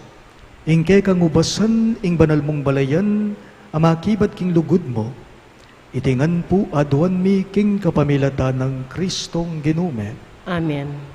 Ingke kang ubasan ing banal mong balayan, amakibat king lugod mo. Itingan po adwan mi king kapamilatan ng Kristong Ginume. Amen.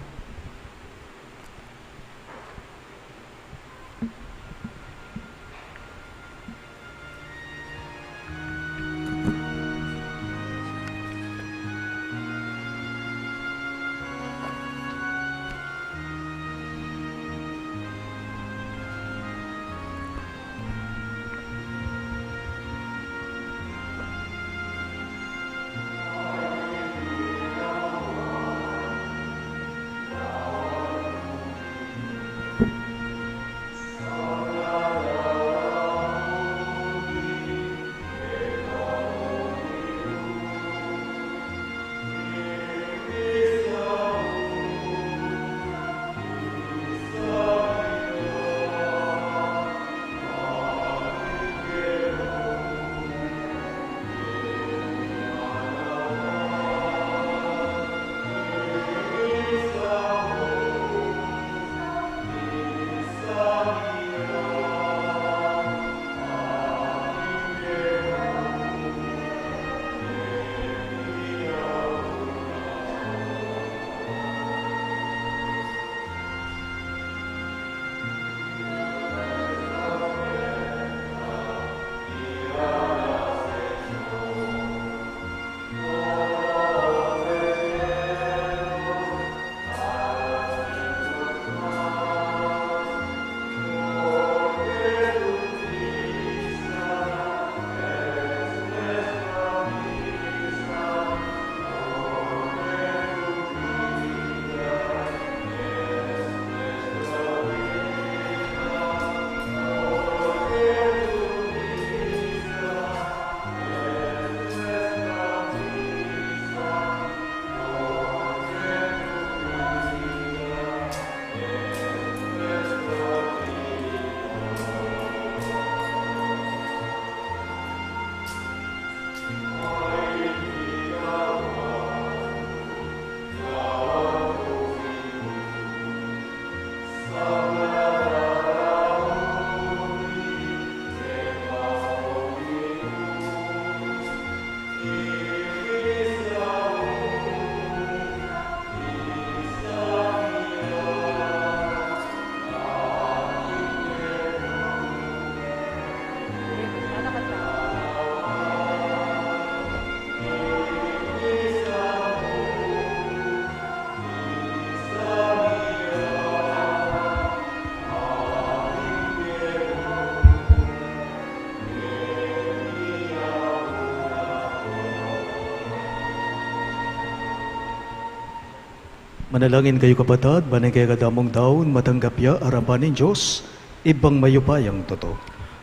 Manalangin kayo kapatad, banay kaya kadamong taon, matanggap ya, arapan ng Diyos, ibang mayupayang toto.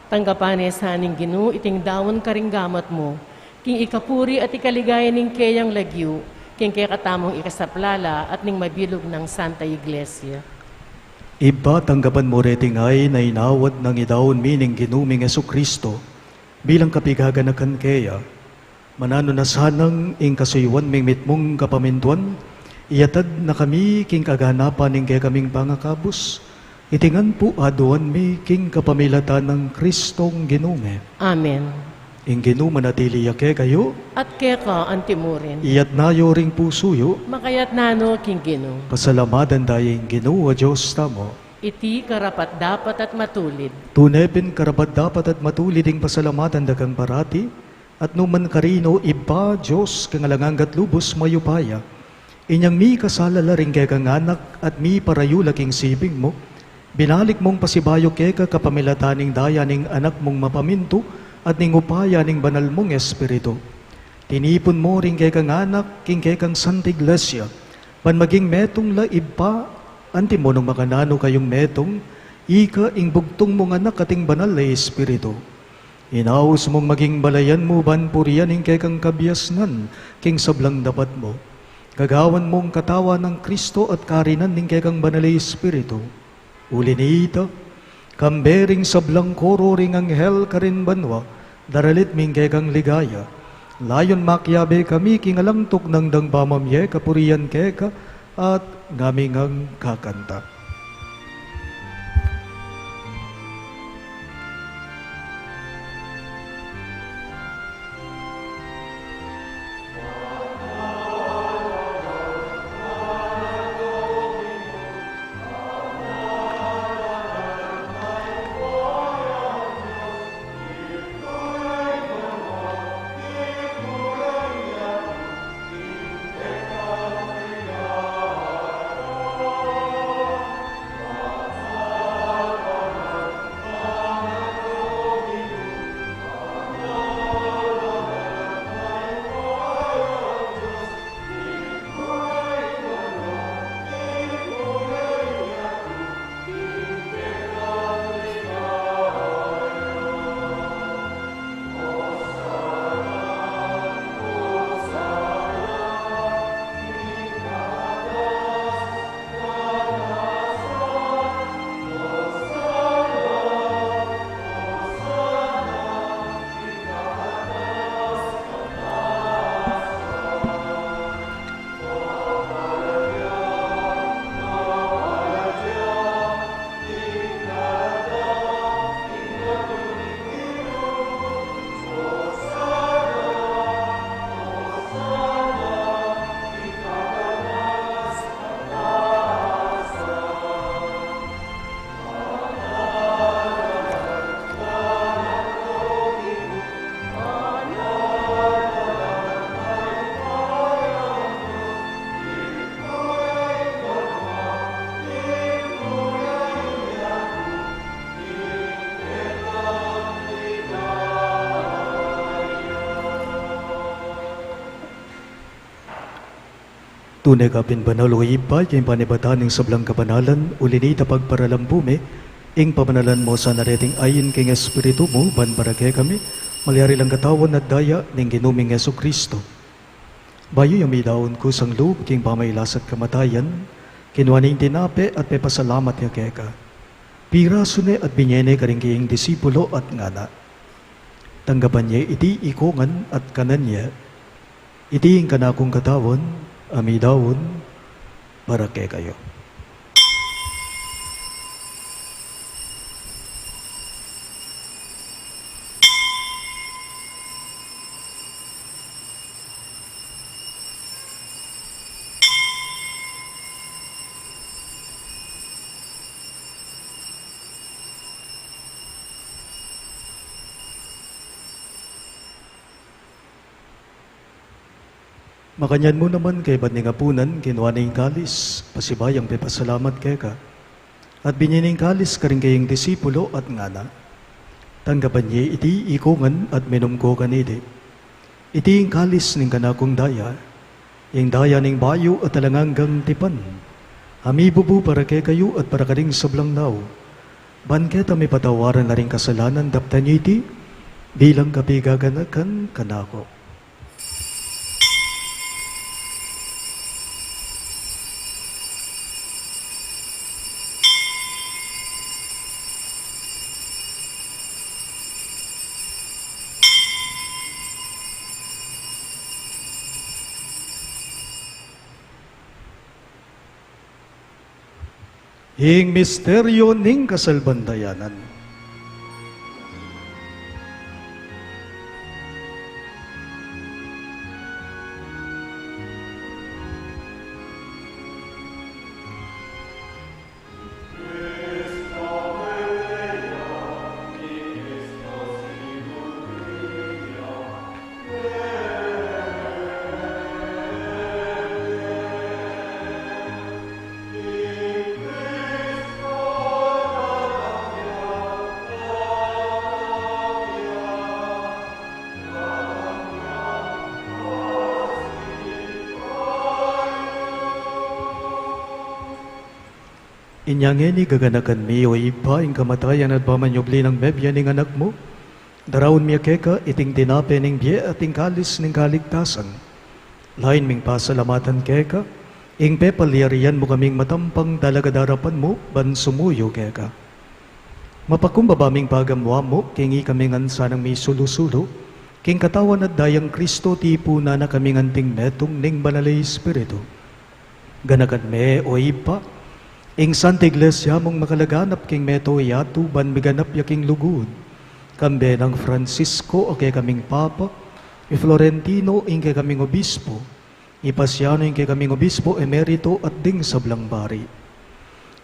Tanggapane sa aning Ginoo iting dawon karinggamat mo, king ikapuri at ikaligaya ning kayang lagyu, king kaya katamong ikasaplala at ning mabilog ng Santa Iglesia. Iba tanggapan mo reting ay na inawad ng idawon mining ginuming Kristo bilang kapigaganakan kaya, manano na sanang ing kasuyuan ming mitmong kapamintuan, iyatad na kami king kaganapan ning kaya kaming pangakabos, itingan po aduan mi king kapamilatan ng Kristong ginume. Amen. Ing ginumanatili yake kayo, At kaya ka antimurin, iyat nayo ring pusuyo, makayat nano king Ginoo. pasalamatan dayeng Ginoo a Diyos tamo. Iti karapat dapat at matulid. Tunepin karapat dapat at matulid ing pasalamatan dagang parati, at numan karino iba Diyos kang alanganggat lubos mayupaya. Inyang mi kasalala ring kang anak at mi parayula king sibing mo, binalik mong pasibayo keka kapamilataning daya ning anak mong mapaminto at ning upaya ning banal mong espiritu. Tinipon mo ring kang anak king kekang Santa Iglesia, pan maging metong la iba, anti mo nung makanano kayong metong, ika ing bugtong mong anak ating banal na espiritu. Inaus mong maging balayan mo ban puriyan ing kekang kabiasnan, king sablang dapat mo. Gagawan mong katawa ng Kristo at karinan ning kekang banal na espiritu. Ulinita, kambering sablang koro ring anghel karin banwa, daralit ming kekang ligaya. Layon makyabe kami kingalangtok ng dangbamamye kapuriyan keka at ngamingang kakanta. Tunay ka pinbanalo ipay, kayong panibatan ng sablang kapanalan, ulinita pagparalambume, ing pamanalan mo sa nareting ayin king espiritu mo, banbarake kami, malyari lang katawan at daya, ning ginuming Kristo. Bayo yung midaon ko sang loob, king pamaylas at kamatayan, kinuaning tinape at pepasalamat ya keka. Pirasune at binyene ka rin kayong disipulo at ngana. Tanggapan niya iti ikongan at kanan niya, iti yung kanakong katawan, amidawon, barake kayo. Makanyan mo naman kay ba't ningapunan, kinuha na yung kalis, pasibayang pepasalamat kay ka. At binyining kalis ka rin kayong disipulo at ngana. Tanggapan niya iti ikongan at minumko kanidi. Iti yung kalis ning kanakong daya, yung daya ning bayo at talanganggang tipan. Hamibubu para kay kayo at para kading sablang naw. Ban kita may patawaran na rin kasalanan daptan iti, bilang kapigaganakan kanako. Hing misteryo ning kasalbandayanan. Inyangeni gaganakan mi o iba ing kamatayan at pamanyubli ng bebya ning anak mo. Darawon miya keka iting tinape ning biye at ing kalis ning kaligtasan. Lain ming pasalamatan keka, ing pepaliarian mo kaming matampang dalagadarapan mo, ban sumuyo keka. Mapakumbaba ming pagamwa mo, kingi kaming ansanang may sulusulo, king katawan at dayang Kristo tipo na kaming anting metong ning banalay Espiritu. Ganakan me o iba, ing Santa Iglesia mong makalaganap king meto yatu ban miganap yaking lugod. Kambe ng Francisco o kay kaming Papa, i Florentino ing kay kaming Obispo, ipasiano ing kay kaming Obispo emerito at ding sablang bari.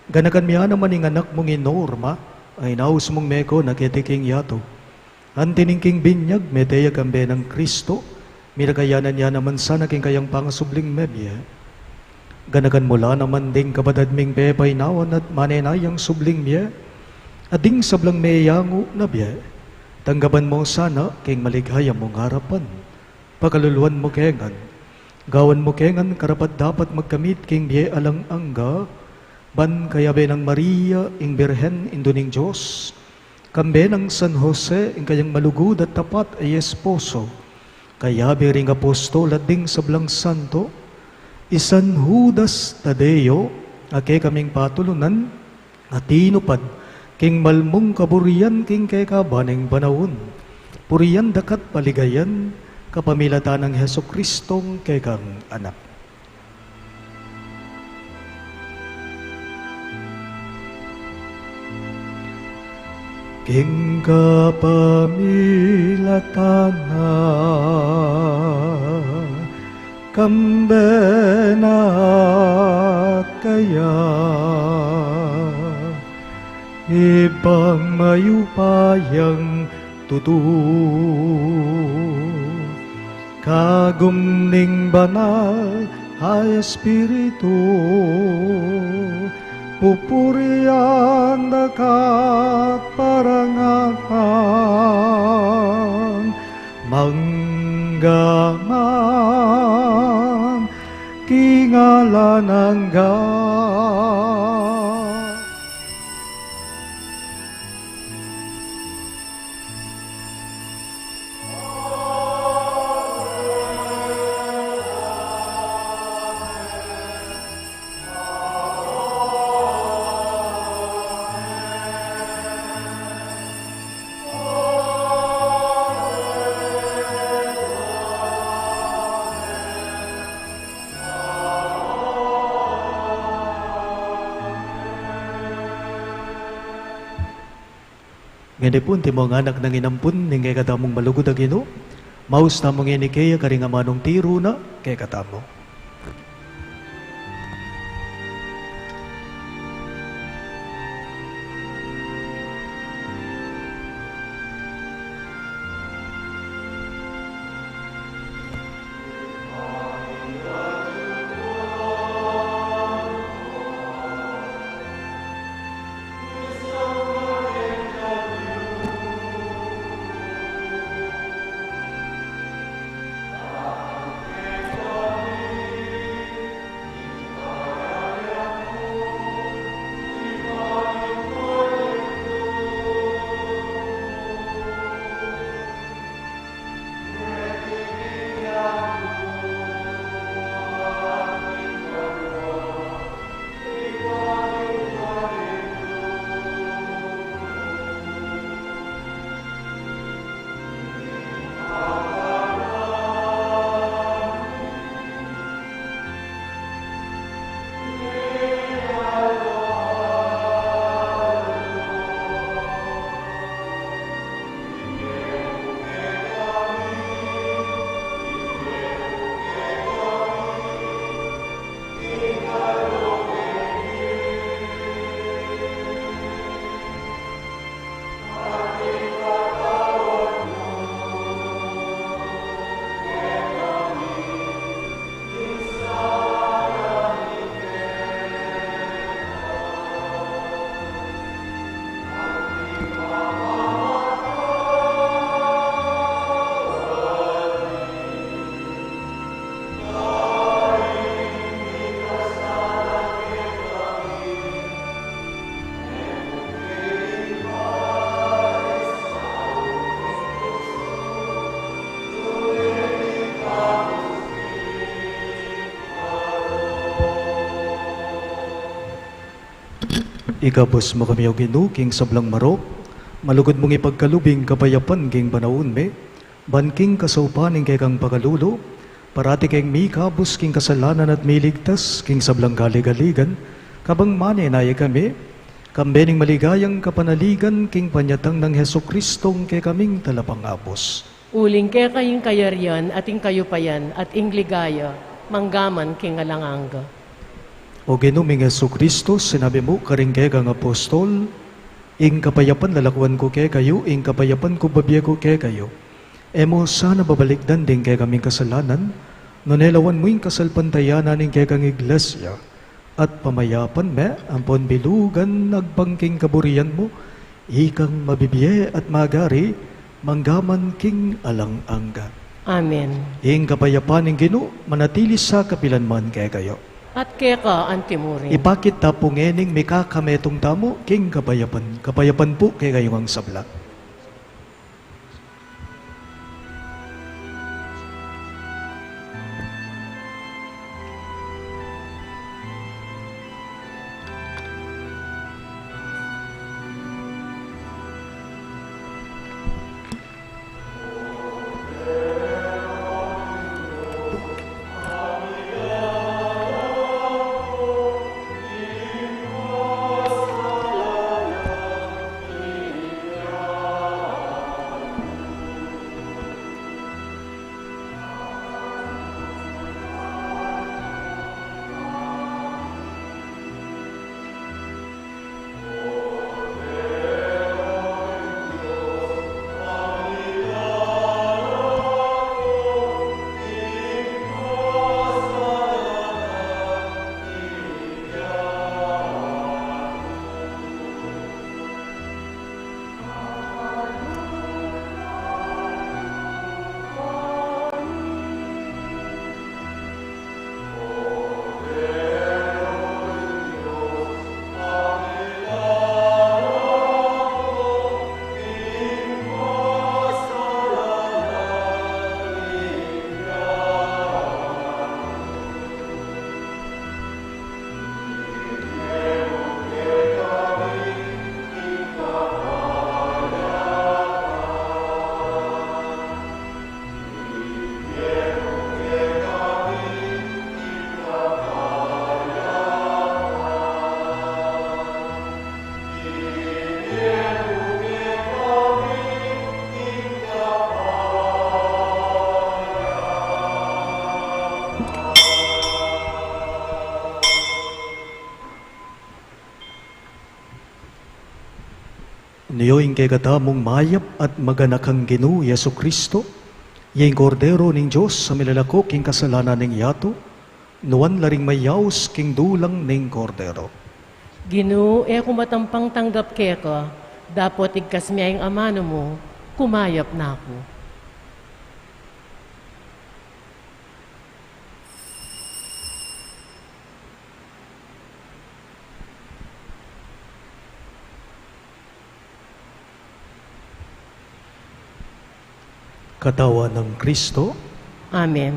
Ganakan miya naman ing anak mong inorma, ay naus mong meko na kitiking yato. Antining king binyag, meteya kambe ng Kristo, minagayanan niya naman sana king kayang pangasubling mebye. Ganagan mula naman ding kabatad ming bebay nawan at manenayang subling miya, at ding sablang meyango na biya. Tanggaban mo sana king maligaya mong harapan. Pakaluluan mo kengan, gawan mo kengan karapat dapat magkamit king biya alang angga, ban kayabe ng Maria ing Birhen induning Diyos, kambe ng San Jose ing kayang malugod at tapat ay esposo, kayabe ring apostol at ding sablang santo, Isan Judas Tadeo, ake kaming patulunan, at tinupad, king malmong kaburian king kay kabaneng banawon. Puriyan dakat paligayan, kapamilatan ng Heso Kristong kay kang anak. King kapamilatan na kambe na kaya ibang mayupayang tutu kagumning banal ay espiritu pupurian dakat parangapan manggaman kingalan angga. Nganipun timong anak ng inampun ning kay katamong malugod ang Ginoo. Maus tamong inikeya karing amanong tiro na kay katamo. Ikabos mo kami o ginuking sablang marok, malugod mong ipagkalubing kapayapan king panahon me, banking kasaupaning kay kang pagalulo, parati keng mi kabos king kasalanan at miligtas king sablang galigaligan, kabang mani naya kami, kambening maligayang kapanaligan king panyatang ng Heso Kristong kay kaming talapangabos. Uling kaya kayong kayarian ating kayupayan at ingligaya, manggaman king alanganga. O ginuming Heso Kristo, sinabi mo karing kay kang apostol, ing kapayapan lalakwan ko kay kayo, ing kapayapan ko babiya ko kay kayo. Emo sana babalikdan din kay kaming kasalanan, nunelawan mo ing kasalpantayanan ing kay kang iglesia, at pamayapan me, ampon bilugan, nagpangking kaburian mo, ikang mabibiye at magari, manggaman king alanganga. Amen. Ing kapayapan ing Ginoo, manatili sa kapilanman kay kayo. At kaya ka, antimurin. Ipakit tapo ngening may kakametong tamo, king kapayapan. Kapayapan po kay kayong ang sabla. Niyoing kay katamong mayap at maganakang Ginoo Yesu Kristo, yung kordero ning Diyos sa milalako king kasalanan ning yato, nuwan laring mayaws king dulang ning kordero. Ginoo, kumatampang tanggap kaya ka, dapat igkas miya yung amano mo, kumayap na ako. Katawan ng Kristo, Amen.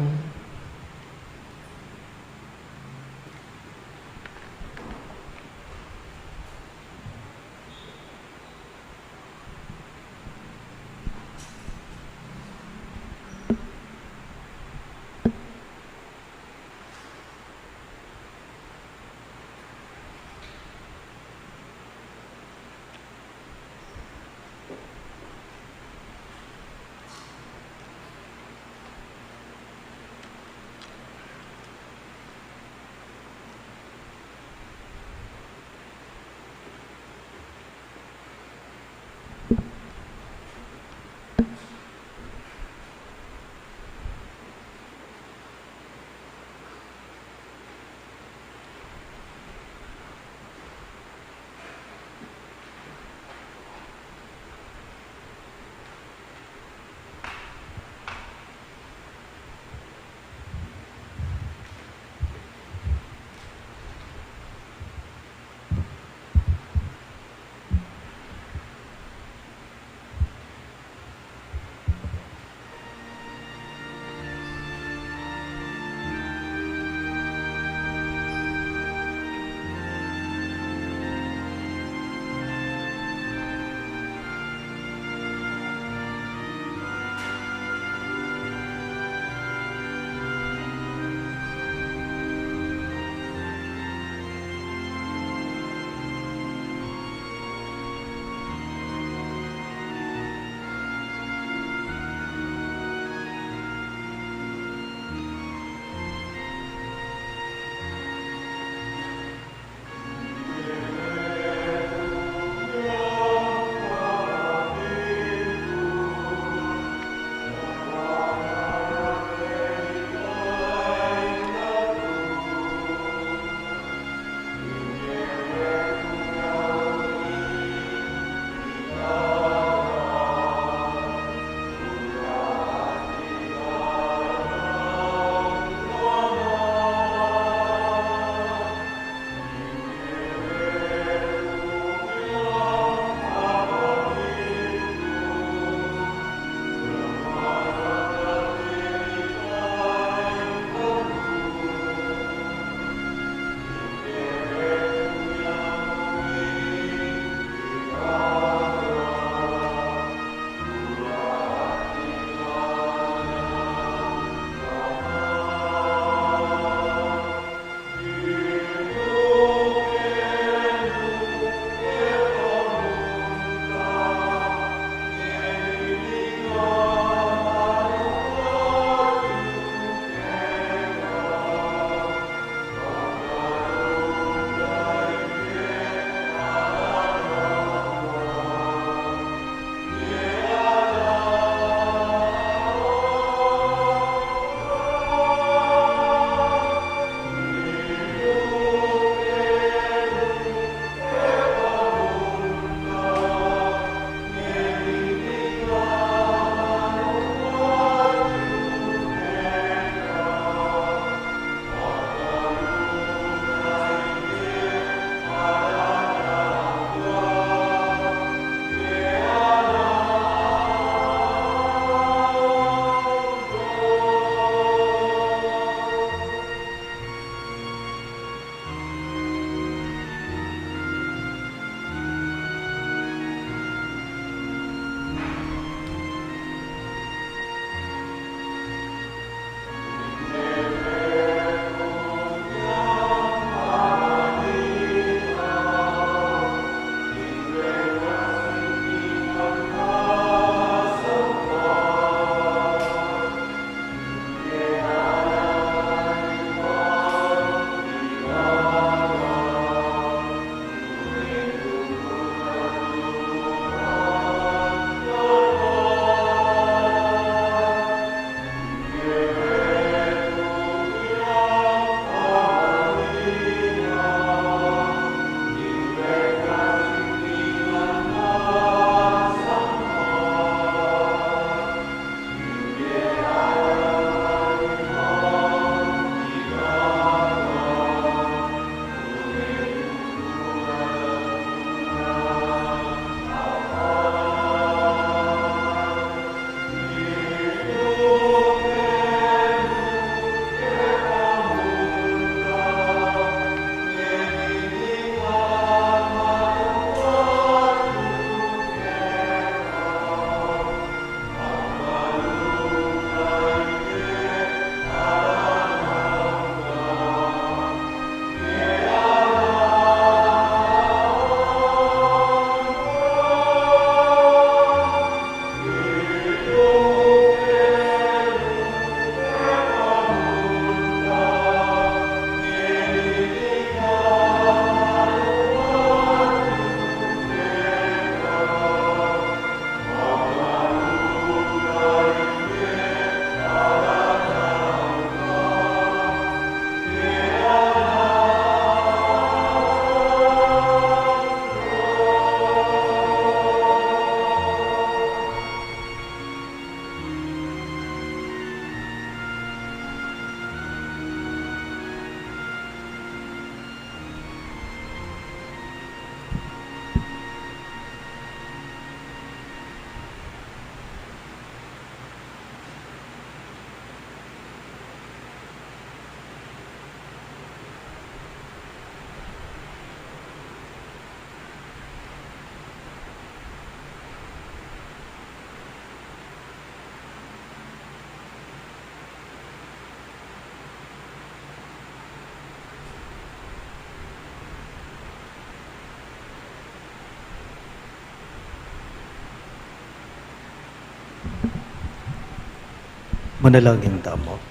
Manalangin tamo.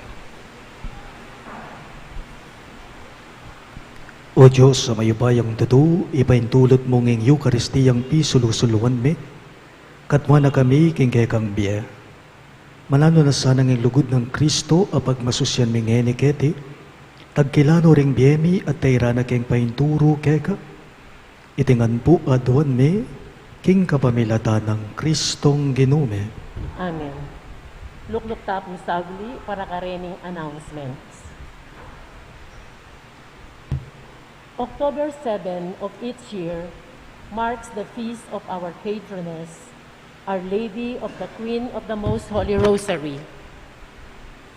O Diyos, sa mayubayang tutu, ipaintulot mong ing Eukaristiyang pisulu-suluan me, katwa na kami king kekang biya. Malano na sana ng lugod ng Kristo apag masusyan mi ngeniketi, tagkilano ring biyemi at tayra na king painturo keka, itingan po aduan me, king kapamilata ng Kristong ginume. Amen. Lukluk tapong sagli para karening announcements. October 7 of each year marks the feast of our patroness, Our Lady of the Queen of the Most Holy Rosary.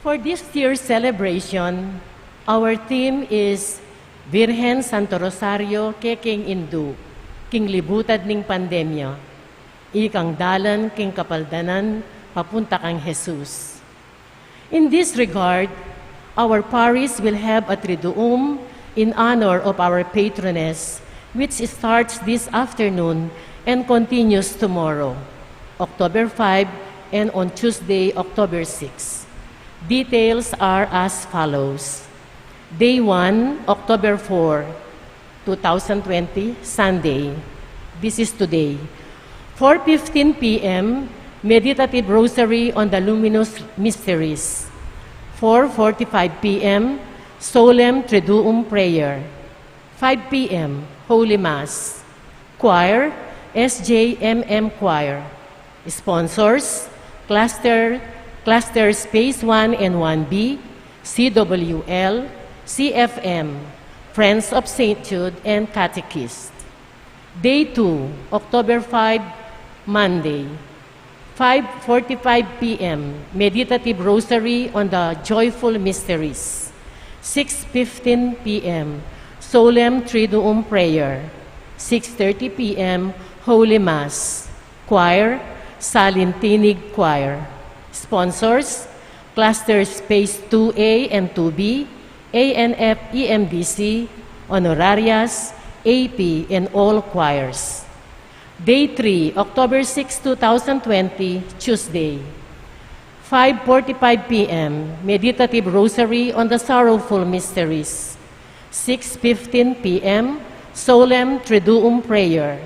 For this year's celebration, our theme is Virgen Santo Rosario ke King Indu, King Libutad ning Pandemya, ikang dalan king kapaldanan, papunta kang Jesus. In this regard, our parish will have a Triduum in honor of our patroness, which starts this afternoon and continues tomorrow, October 5, and on Tuesday, October 6. Details are as follows. Day 1, October 4, 2020, Sunday. This is today. 4:15 p.m., Meditative Rosary on the Luminous Mysteries. 4:45 p.m., Solemn Triduum Prayer. 5 p.m., Holy Mass. Choir, SJMM Choir. Sponsors, Cluster Space 1 and 1B, CWL, CFM, Friends of St. Jude, and Catechist. Day 2, October 5, Monday. 5:45 p.m., Meditative Rosary on the Joyful Mysteries. 6:15 p.m., Solemn Triduum Prayer. 6:30 p.m., Holy Mass. Choir, Salintinig Choir. Sponsors, Cluster Space 2A and 2B, ANF EMDC, Honorarias, AP, and all choirs. Day 3, October 6, 2020, Tuesday. 5:45 p.m., Meditative Rosary on the Sorrowful Mysteries. 6:15 p.m., Solemn Triduum Prayer.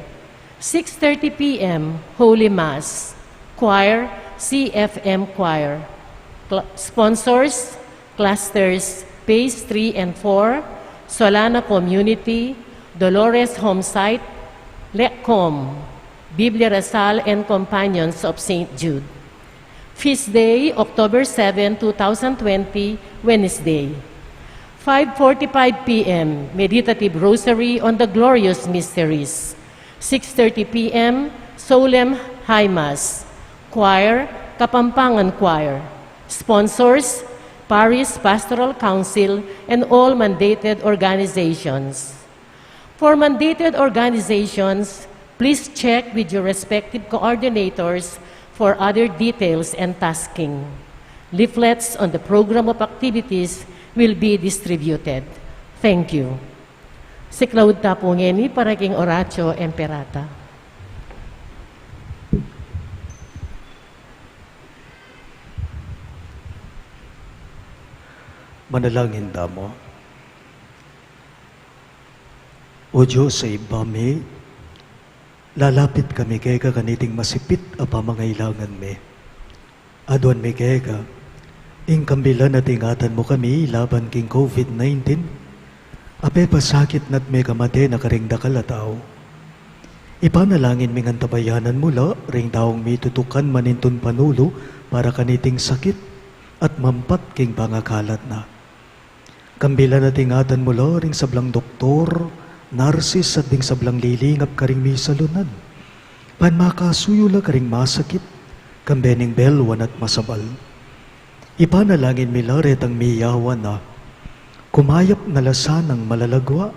6:30 p.m., Holy Mass. Choir, CFM Choir. Sponsors, Clusters, Phase 3 and 4, Solana Community, Dolores Home Site, LECOM, Biblia Rasal, and Companions of St. Jude. Feast Day, October 7, 2020, Wednesday. 5:45 p.m., Meditative Rosary on the Glorious Mysteries. 6:30 p.m., Solemn High Mass. Choir, Kapampangan Choir. Sponsors, Parish Pastoral Council, and all mandated organizations. For mandated organizations, please check with your respective coordinators for other details and tasking. Leaflets on the program of activities will be distributed. Thank you. Siklaud ta po ngeni para king Oratio Emperata. Manalangin damo. O Diyos sa ibami, lalapit kami kay ka kaniting masipit a pamangailangan me. Aduan me kay ka, ing kambilan at ingatan mo kami laban king COVID-19, ape pasakit nat me kamate na karing dakal a tao. Ipanalangin mi ngantabayanan mula, ring taong mitutukan manintun panulo para kaniting sakit at mampat king pangakalat na. Kambilan at ingatan mula, ring sablang doktor, narsis at ding sablang lilingap karing misalunan. Pan makasuyula karing masakit, kambening belwan at masabal. Ipanalangin milaret ang miyawan na, kumayap na lasan ng malalagwa.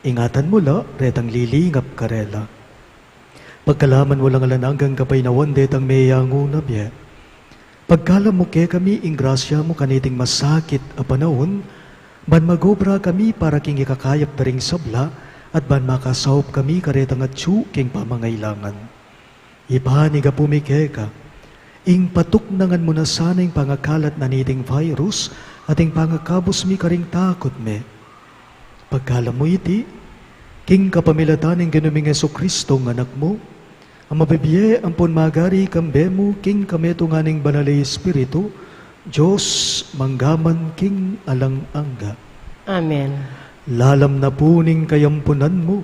Ingatan mo la, retang lilingap karela. Pagkalaman mo lang alananggang kapay na wandet ang meyanguna biya. Pagkalam mo ke kami, ingrasya mo kaniting masakit a panahon, ban magobra kami para king ikakayap taring sabla, at ban makasawop kami karetang at king pamangailangan. Ipaniga pumike ka, Ing patuknangan mo na sana ing pangakalat na niting virus at ing pangakabos mi karing takot me. Pagkala mo iti, king kapamilatan ing ginuming Yesu Kristo ng anak mo, ang mabibiye ampon magari kambe mo king kameto nga ning banalay Espiritu, Diyos manggaman king alang angga. Amen. Lalam na puning kayampunan mo,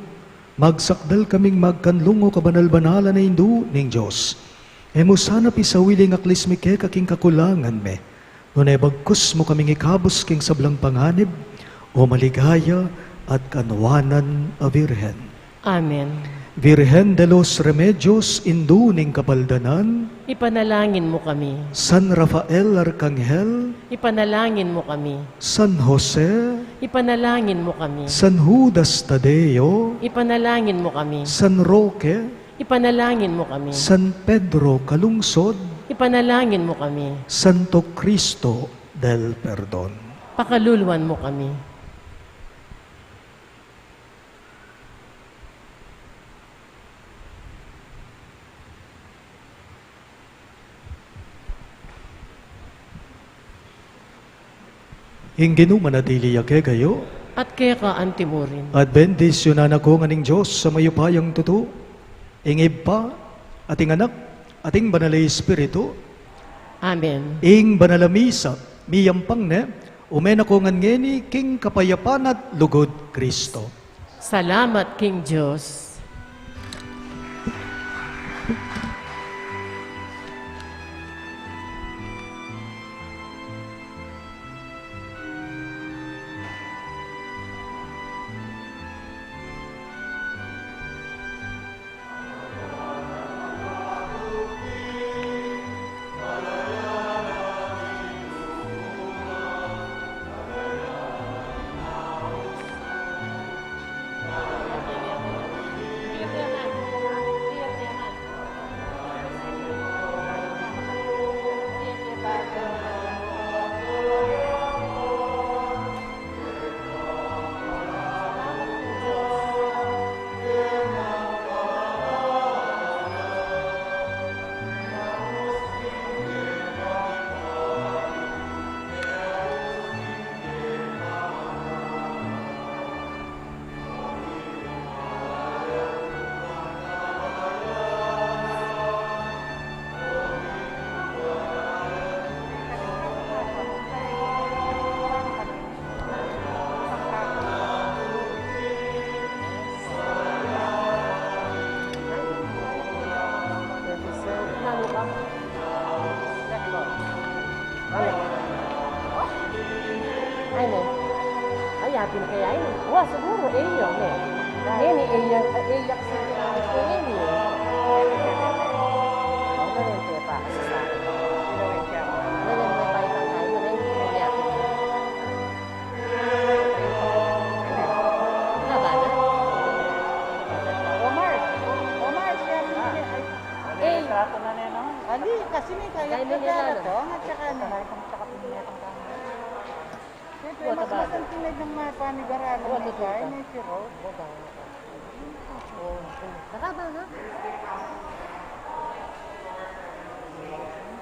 magsakdal kaming magkanlungo kabanal-banala na indu ning Diyos. Emo sana pisawiling aklis mi ke kaking kakulangan me, nunay bagkus mo kaming ikabos king sablang panganib, o maligaya at kanwanan a Virhen. Amen. Virhen de los Remedios, indu ning kapaldanan, Ipanalangin mo kami. San Rafael Arcangel, Ipanalangin mo kami. San Jose, Ipanalangin mo kami. San Judas Tadeo, Ipanalangin mo kami. San Roque, Ipanalangin mo kami. San Pedro Kalungsod, Ipanalangin mo kami. Santo Cristo del Perdon. Pakaluluan mo kami. Inginu manatili yake kayo, At kaya ka antimurin. at bendisyonan ako nganing Diyos sa mayupayang tuto, ingib pa, ating anak, ating banalay Espiritu, Amen. ing banalamisa, miyampang ne, umen ako ngeni king kapayapan at lugod Kristo. Salamat, King Diyos. Ano? Ayapin kaya yun. Wah, siguro iyak eh. Nini, iyak sa ini. Ano rin kaya pa kasi sa akin. Ano rin may paitang tayo. Ano rin ayapin mo. Haba na? Omar, siya. Eh, Ali, kasi may kaya Kaya nila, ano? to, at saka ano. Siyempre, Wata mas ba? matantinag ng mga panigaralan Wata ng ba? kaya ni si Rod. nakaba na?